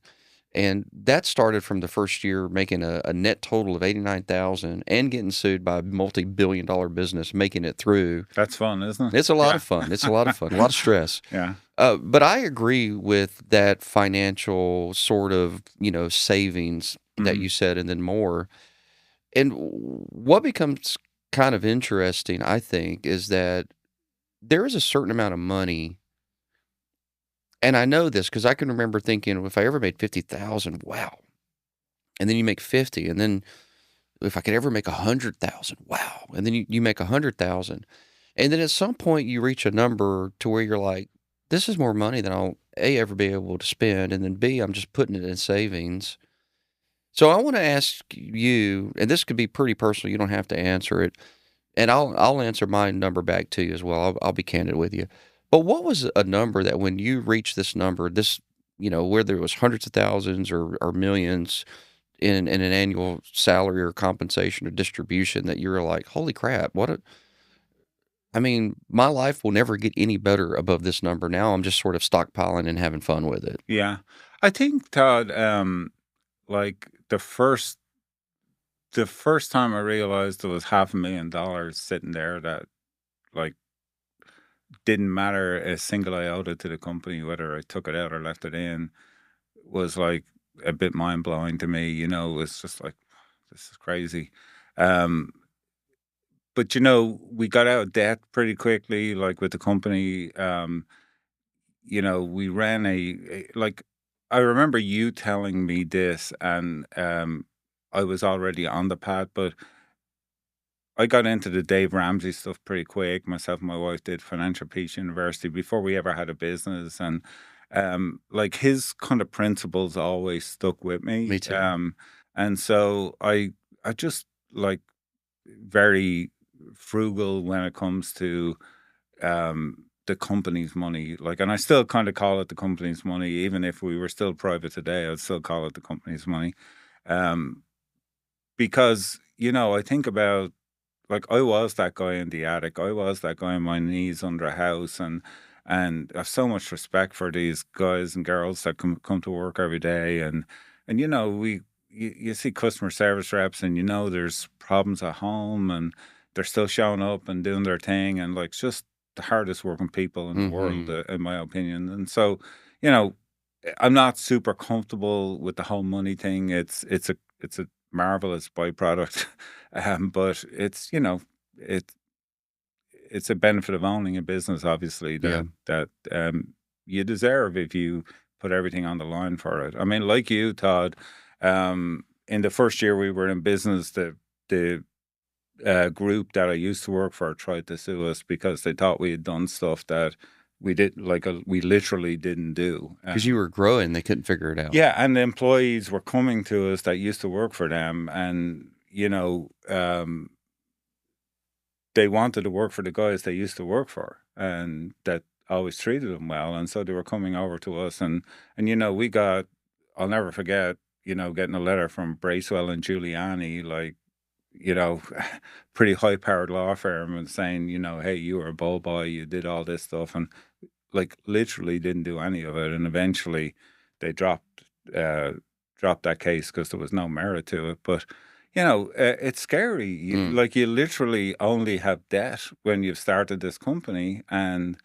And that started from the first year making a net total of 89,000 and getting sued by a multi-billion-dollar business, making it through. That's fun, isn't it? It's a lot of fun. It's a lot of fun, a lot of stress. Yeah. But I agree with that financial sort of, savings that Mhm. you said, and then more. And what becomes kind of interesting, I think, is that there is a certain amount of money, and I know this because I can remember thinking, if I ever made 50,000, wow. And then you make 50, and then if I could ever make 100,000, wow. And then you make 100,000. And then at some point you reach a number to where you're like, this is more money than I'll ever be able to spend. And then B, I'm just putting it in savings. So I want to ask you, and this could be pretty personal. You don't have to answer it. And I'll answer my number back to you as well. I'll be candid with you. But what was a number that when you reached this number, whether it was hundreds of thousands or millions in an annual salary or compensation or distribution, that you're like, holy crap, my life will never get any better above this number. Now I'm just sort of stockpiling and having fun with it. Yeah. I think, Todd, like the first time I realized there was $500,000 sitting there that like didn't matter a single iota to the company, whether I took it out or left it in, was like a bit mind blowing to me. It was just like, this is crazy. Um, but we got out of debt pretty quickly, like with the company. We ran like, I remember you telling me this, and I was already on the path, but I got into the Dave Ramsey stuff pretty quick. Myself and my wife did Financial Peace University before we ever had a business, and like his kind of principles always stuck with me. Me too. And so I just like very frugal when it comes to the company's money. Like, and I still kind of call it the company's money, even if we were still private today, I'd still call it the company's money. Because, I think about, like, I was that guy in the attic. I was that guy on my knees under a house, and I have so much respect for these guys and girls that come to work every day, and you see customer service reps, and there's problems at home, and they're still showing up and doing their thing, and like, it's just the hardest working people in the world, in my opinion. And so, I'm not super comfortable with the whole money thing. It's a marvelous byproduct, but it's a benefit of owning a business, obviously, Yeah. that you deserve if you put everything on the line for it. I mean, like you, Todd, in the first year we were in business, the group that I used to work for tried to sue us because they thought we had done stuff that we did, like we literally didn't do. Because you were growing, they couldn't figure it out. Yeah, and the employees were coming to us that used to work for them, and they wanted to work for the guys they used to work for, and that always treated them well, and so they were coming over to us, and we got, I'll never forget, getting a letter from Bracewell and Giuliani, like, pretty high powered law firm, and saying, hey, you were a ball boy, you did all this stuff, and like literally didn't do any of it. And eventually they dropped that case because there was no merit to it. But it's scary. Like, you literally only have debt when you've started this company, and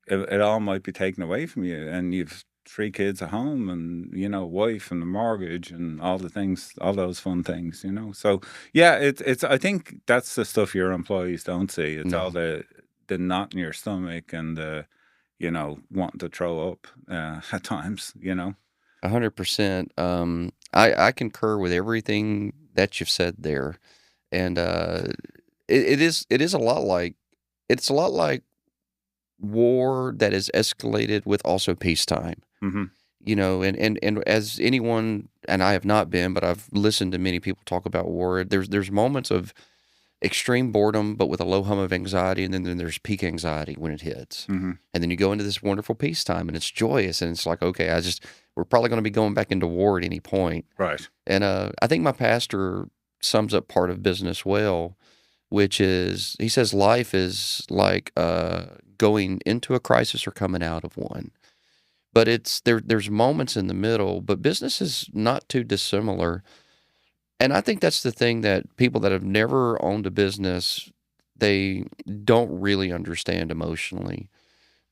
it all might be taken away from you, and you've 3 kids at home, and wife, and the mortgage, and all the things, all those fun things. So yeah, it's I think that's the stuff your employees don't see. It's all the knot in your stomach, and the wanting to throw up at times. 100%. I concur with everything that you've said there, and it is a lot like war that is escalated with also peacetime. Mm-hmm. And as anyone, and I have not been, but I've listened to many people talk about war. There's moments of extreme boredom, but with a low hum of anxiety, and then there's peak anxiety when it hits, Mm-hmm. and then you go into this wonderful peacetime, and it's joyous, and it's like, okay, we're probably going to be going back into war at any point. Right. And I think my pastor sums up part of business well, which is, he says life is like going into a crisis or coming out of one. But there's moments in the middle, but business is not too dissimilar. And I think that's the thing that people that have never owned a business, they don't really understand emotionally,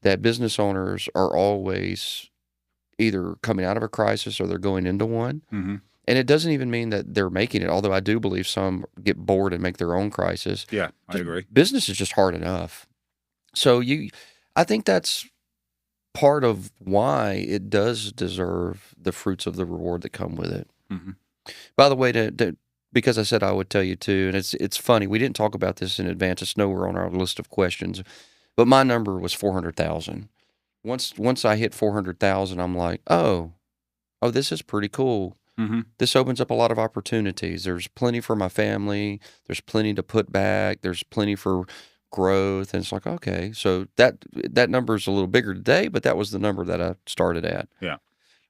that business owners are always either coming out of a crisis or they're going into one. Mm-hmm. And it doesn't even mean that they're making it, although I do believe some get bored and make their own crisis. Yeah, I agree. Business is just hard enough. So I think that's part of why it does deserve the fruits of the reward that come with it. Mm-hmm. By the way, because I said I would tell you too, and it's funny, we didn't talk about this in advance. It's nowhere on our list of questions, but my number was 400,000. Once I hit 400,000, I'm like, oh, this is pretty cool. Mm-hmm. This opens up a lot of opportunities. There's plenty for my family. There's plenty to put back. There's plenty for growth. And it's like, okay, so that number is a little bigger today, but that was the number that I started at. Yeah.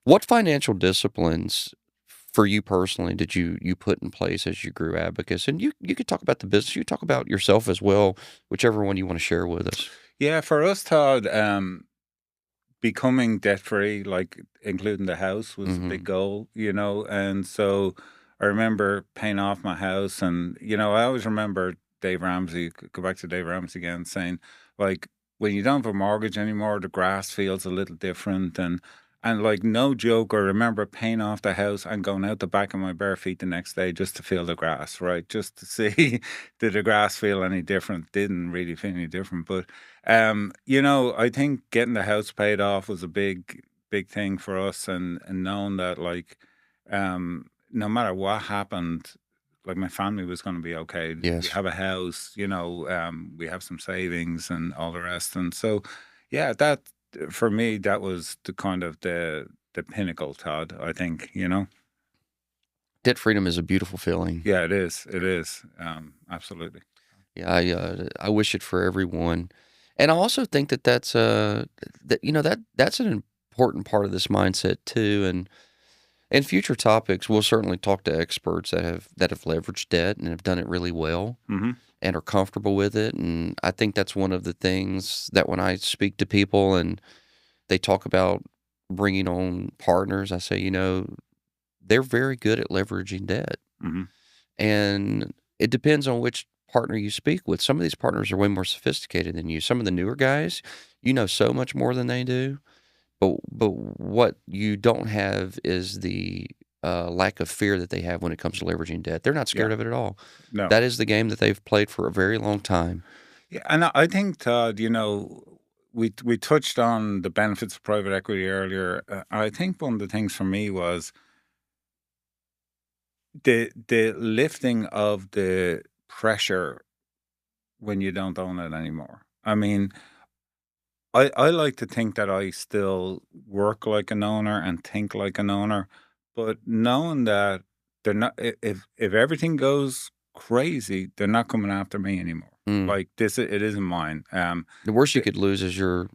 What financial disciplines for you personally did you put in place as you grew Abacus? And you could talk about the business. You talk about yourself as well, whichever one you want to share with us. Yeah, for us, Todd, becoming debt free, like including the house, was a big goal, And so I remember paying off my house, and I always remember Dave Ramsey. Go back to Dave Ramsey again, saying like, when you don't have a mortgage anymore, the grass feels a little different, and like, no joke, I remember paying off the house and going out the back of my bare feet the next day just to feel the grass, right? Just to see did the grass feel any different. Didn't really feel any different, but I think getting the house paid off was a big thing for us, and knowing that, like, no matter what happened, like, my family was going to be okay. We Yes. have a house, we have some savings and all the rest, and so yeah, that for me, that was the kind of the pinnacle, Todd. I think, Debt freedom is a beautiful feeling. Yeah, it is. It is. Absolutely. Yeah, I wish it for everyone. And I also think that's that's an important part of this mindset too. And in future topics, we'll certainly talk to experts that have leveraged debt and have done it really well Mm-hmm. and are comfortable with it. And I think that's one of the things that when I speak to people and they talk about bringing on partners, I say, they're very good at leveraging debt. Mm-hmm. And it depends on which partner you speak with. Some of these partners are way more sophisticated than you. Some of the newer guys, so much more than they do. But what you don't have is the lack of fear that they have when it comes to leveraging debt. They're not scared Yeah. of it at all. No. That is the game that they've played for a very long time. Yeah, and I think, Todd, we touched on the benefits of private equity earlier. I think one of the things for me was the lifting of the pressure when you don't own it anymore. I mean, I like to think that I still work like an owner and think like an owner, but knowing that they're not, if everything goes crazy, they're not coming after me anymore. Mm. Like, it isn't mine. The worst you could lose is your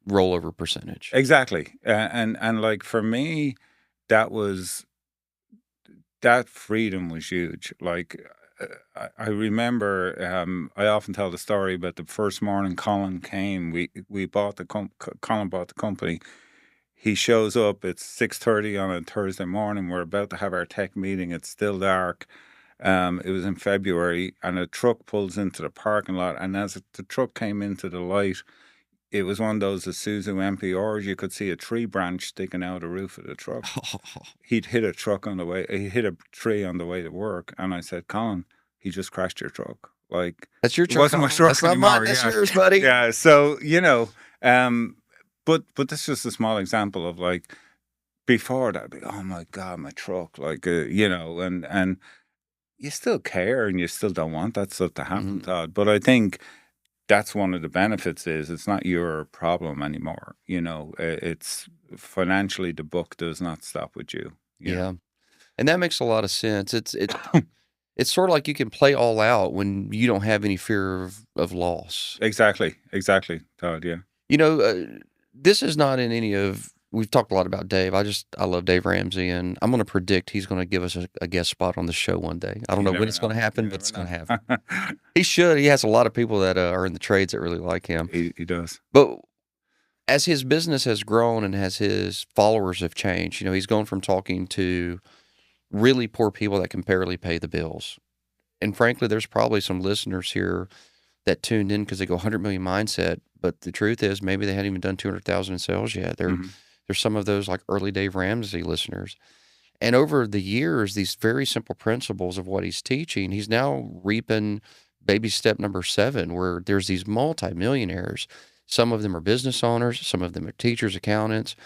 rollover percentage. Exactly. And like, for me, that freedom was huge. Like, I remember, I often tell the story about the first morning Colin came. We bought Colin bought the company. He shows up. It's 6:30 on a Thursday morning. We're about to have our tech meeting. It's still dark. It was in February, and a truck pulls into the parking lot. And as the truck came into the light, it was one of those Isuzu MPRs. You could see a tree branch sticking out of the roof of the truck. He'd hit a truck on the way. He hit a tree on the way to work, and I said, "Colin, he just crashed your truck. Like, That's your it truck. wasn't my truck That's not anymore." mine. That's Yeah. yours, buddy. Yeah. So but that's just a small example of, like, before that, I'd be, oh my God, my truck, like, and you still care and you still don't want that stuff to happen, Todd. But I think that's one of the benefits is it's not your problem anymore. It's financially the book does not stop with you. Yeah. And that makes a lot of sense. It's sort of like you can play all out when you don't have any fear of loss. Exactly, Todd. Yeah. This is not in any of. We've talked a lot about Dave. I love Dave Ramsey, and I'm going to predict he's going to give us a guest spot on the show one day. I don't know when it's going to happen, but it's going to happen. He should. He has a lot of people that are in the trades that really like him. He does. But as his business has grown and as his followers have changed, he's gone from talking to really poor people that can barely pay the bills. And frankly, there's probably some listeners here that tuned in because they go 100 million mindset. But the truth is maybe they hadn't even done 200,000 in sales yet. There's some of those like early Dave Ramsey listeners. And over the years, these very simple principles of what he's teaching, he's now reaping baby step number 7, where there's these multimillionaires. Some of them are business owners. Some of them are teachers, accountants.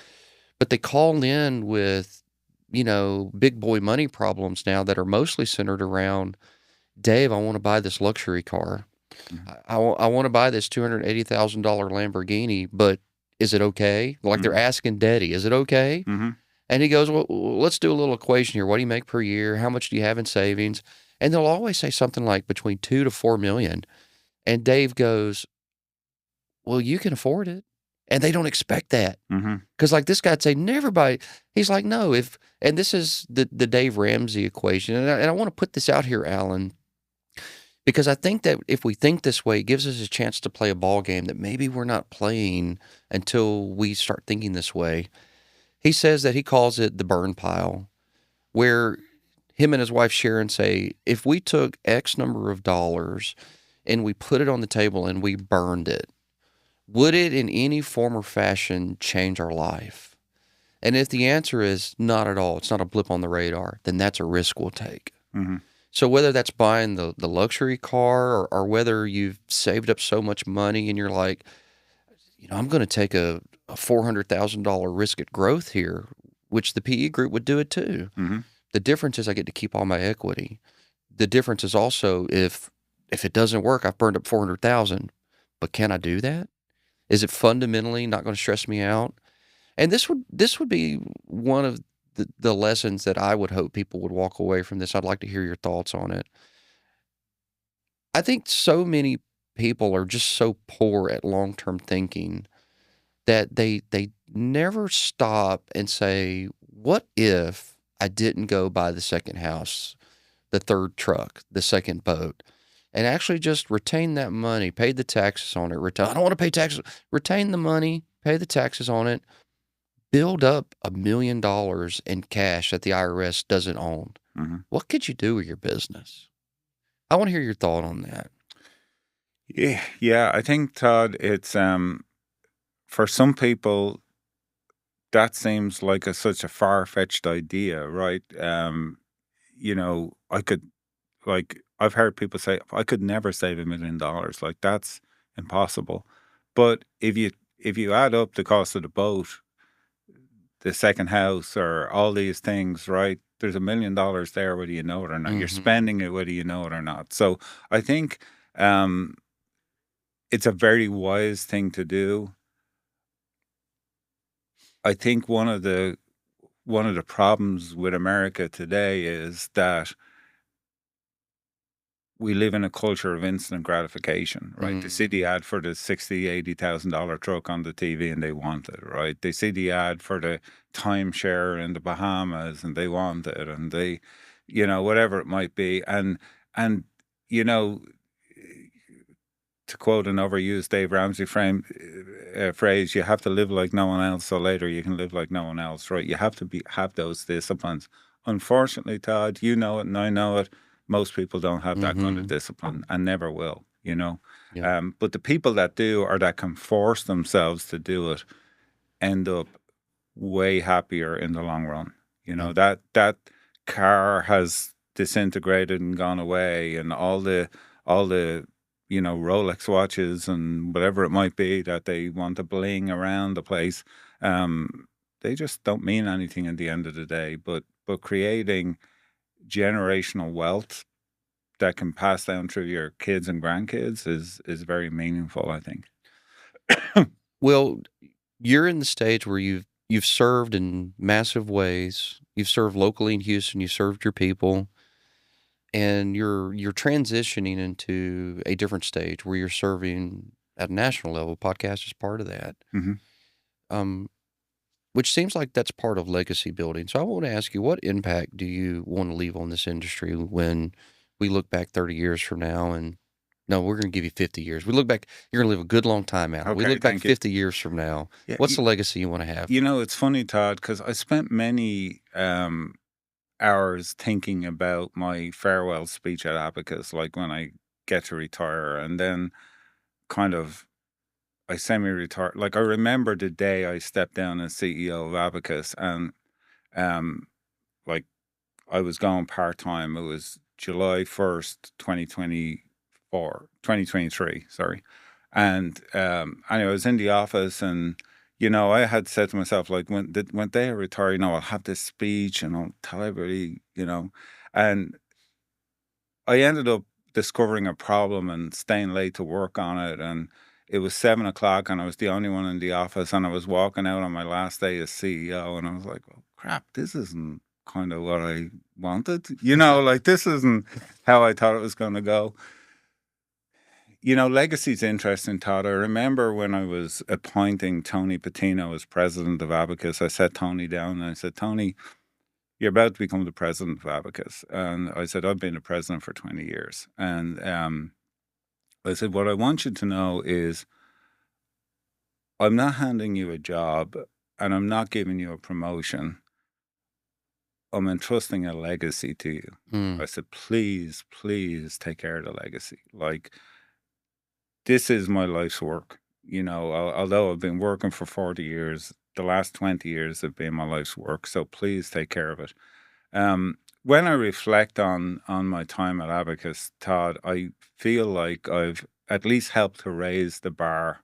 But they call in with big boy money problems now that are mostly centered around, Dave, I want to buy this luxury car. I want to buy this $280,000 Lamborghini, but is it okay? Like they're asking Daddy, is it okay? And he goes, well, let's do a little equation here. What do you make per year? How much do you have in savings? And they'll always say something like between 2 to 4 million. And Dave goes, well, you can afford it. And they don't expect that. Because like this guy'd say, never buy. He's like, no, and this is the Dave Ramsey equation. And I want to put this out here, Alan, because I think that if we think this way, it gives us a chance to play a ball game that maybe we're not playing until we start thinking this way. He says that he calls it the burn pile, where him and his wife Sharon say, if we took X number of dollars and we put it on the table and we burned it, would it in any form or fashion change our life? And if the answer is not at all, it's not a blip on the radar, then that's a risk we'll take. So whether that's buying the luxury car or whether you've saved up so much money and you're like, I'm going to take a $400,000 risk at growth here, which the PE group would do it too. The difference is I get to keep all my equity. The difference is also if it doesn't work, I've burned up $400,000, but can I do that? Is it fundamentally not going to stress me out? And this would be one of the lessons that I would hope people would walk away from this. I'd like to hear your thoughts on it. I think so many people are just so poor at long-term thinking that they never stop and say, what if I didn't go buy the second house, the third truck, the second boat, and actually just retain that money, pay the taxes on it. I don't want to pay taxes. Retain the money, pay the taxes on it, build up $1 million in cash that the IRS doesn't own. What could you do with your business? I want to hear your thought on that. Yeah. I think, Todd, it's for some people that seems like such a far-fetched idea, right? I could, like, I've heard people say, I could never save $1 million. Like, that's impossible. But if you add up the cost of the boat, the second house, or all these things, right? There's $1 million there, whether you know it or not. You're spending it, whether you know it or not. So I think it's a very wise thing to do. I think one of the problems with America today is that we live in a culture of instant gratification, right? They see the ad for the $60,000-$80,000 truck on the TV and they want it, right? They see the ad for the timeshare in the Bahamas and they want it, and they, whatever it might be. And to quote an overused Dave Ramsey phrase, you have to live like no one else so later you can live like no one else, right? You have to have those disciplines. Unfortunately, Todd, you know it and I know it, most people don't have that kind of discipline and never will, Yeah. But the people that do, or that can force themselves to do it, end up way happier in the long run. That car has disintegrated and gone away, and all the Rolex watches and whatever it might be that they want to bling around the place, they just don't mean anything at the end of the day. But creating generational wealth, that can pass down through your kids and grandkids is very meaningful, I think. Well, you're in the stage where you've served in massive ways. You've served locally in Houston. You served your people, and you're transitioning into a different stage where you're serving at a national level. Podcast is part of that. hmm Which seems like that's part of legacy building. So I want to ask you, what impact do you want to leave on this industry when we look back 30 years from now? And no, we're going to give you 50 years. We look back, you're going to live a good long time out. We Okay, look back thank you. 50 years from now. Yeah, What's the legacy you want to have? You know, it's funny, Todd, because I spent many hours thinking about my farewell speech at Abacus, like when I get to retire, and then kind of I semi-retired. Like I remember the day I stepped down as CEO of Abacus, and like I was going part-time. It was July 1st, 2023, sorry. And anyway, I was in the office, and I had said to myself, like, when they retire, I'll have this speech and I'll tell everybody, and I ended up discovering a problem and staying late to work on it. And it was 7 o'clock, and I was the only one in the office, and I was walking out on my last day as CEO, and I was like, well, crap, this isn't kind of what I wanted. Like this isn't how I thought it was going to go. Legacy's interesting, Todd. I remember when I was appointing Tony Patino as president of Abacus, I sat Tony down and I said, Tony, you're about to become the president of Abacus. And I said, I've been the president for 20 years. And I said, what I want you to know is I'm not handing you a job and I'm not giving you a promotion. I'm entrusting a legacy to you. I said, please, please take care of the legacy. Like, this is my life's work. Although I've been working for 40 years, the last 20 years have been my life's work. So please take care of it. When I reflect on my time at Abacus, Todd, I feel like I've at least helped to raise the bar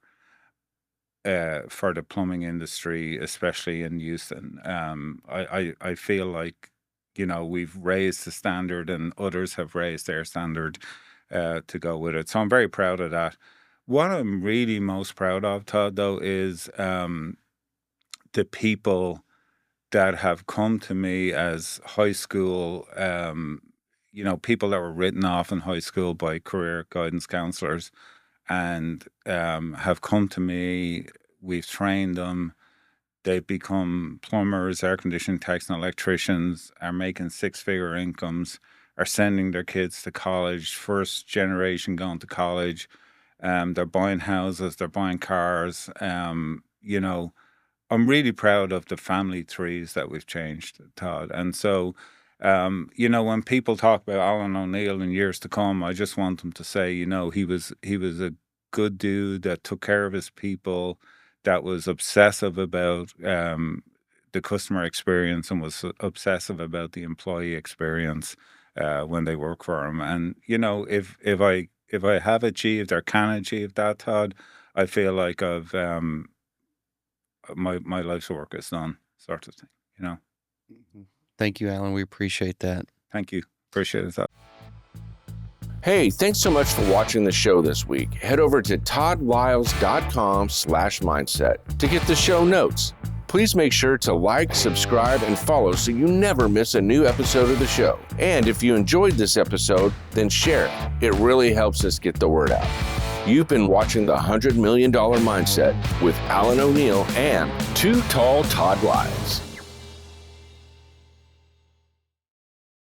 for the plumbing industry, especially in Houston. I feel like, we've raised the standard and others have raised their standard to go with it. So I'm very proud of that. What I'm really most proud of, Todd, though, is the people that have come to me as high school, people that were written off in high school by career guidance counselors and have come to me. We've trained them. They've become plumbers, air conditioning techs, and electricians, are making six-figure incomes, are sending their kids to college, first generation going to college. They're buying houses, they're buying cars. I'm really proud of the family trees that we've changed, Todd. And so, when people talk about Alan O'Neill in years to come, I just want them to say, he was a good dude that took care of his people, that was obsessive about the customer experience and was obsessive about the employee experience when they work for him. And, if I have achieved or can achieve that, Todd, I feel like I've my life's work is done, sort of thing. Thank you, Alan. We appreciate that. Thank you. Appreciate it, Todd. Hey, thanks so much for watching the show this week. Head over to toddliles.com/mindset to get the show notes. Please make sure to like, subscribe, and follow so you never miss a new episode of the show. And if you enjoyed this episode, then share it. It really helps us get the word out. You've been watching the $100 Million Mindset with Alan O'Neill and Too Tall Todd Liles.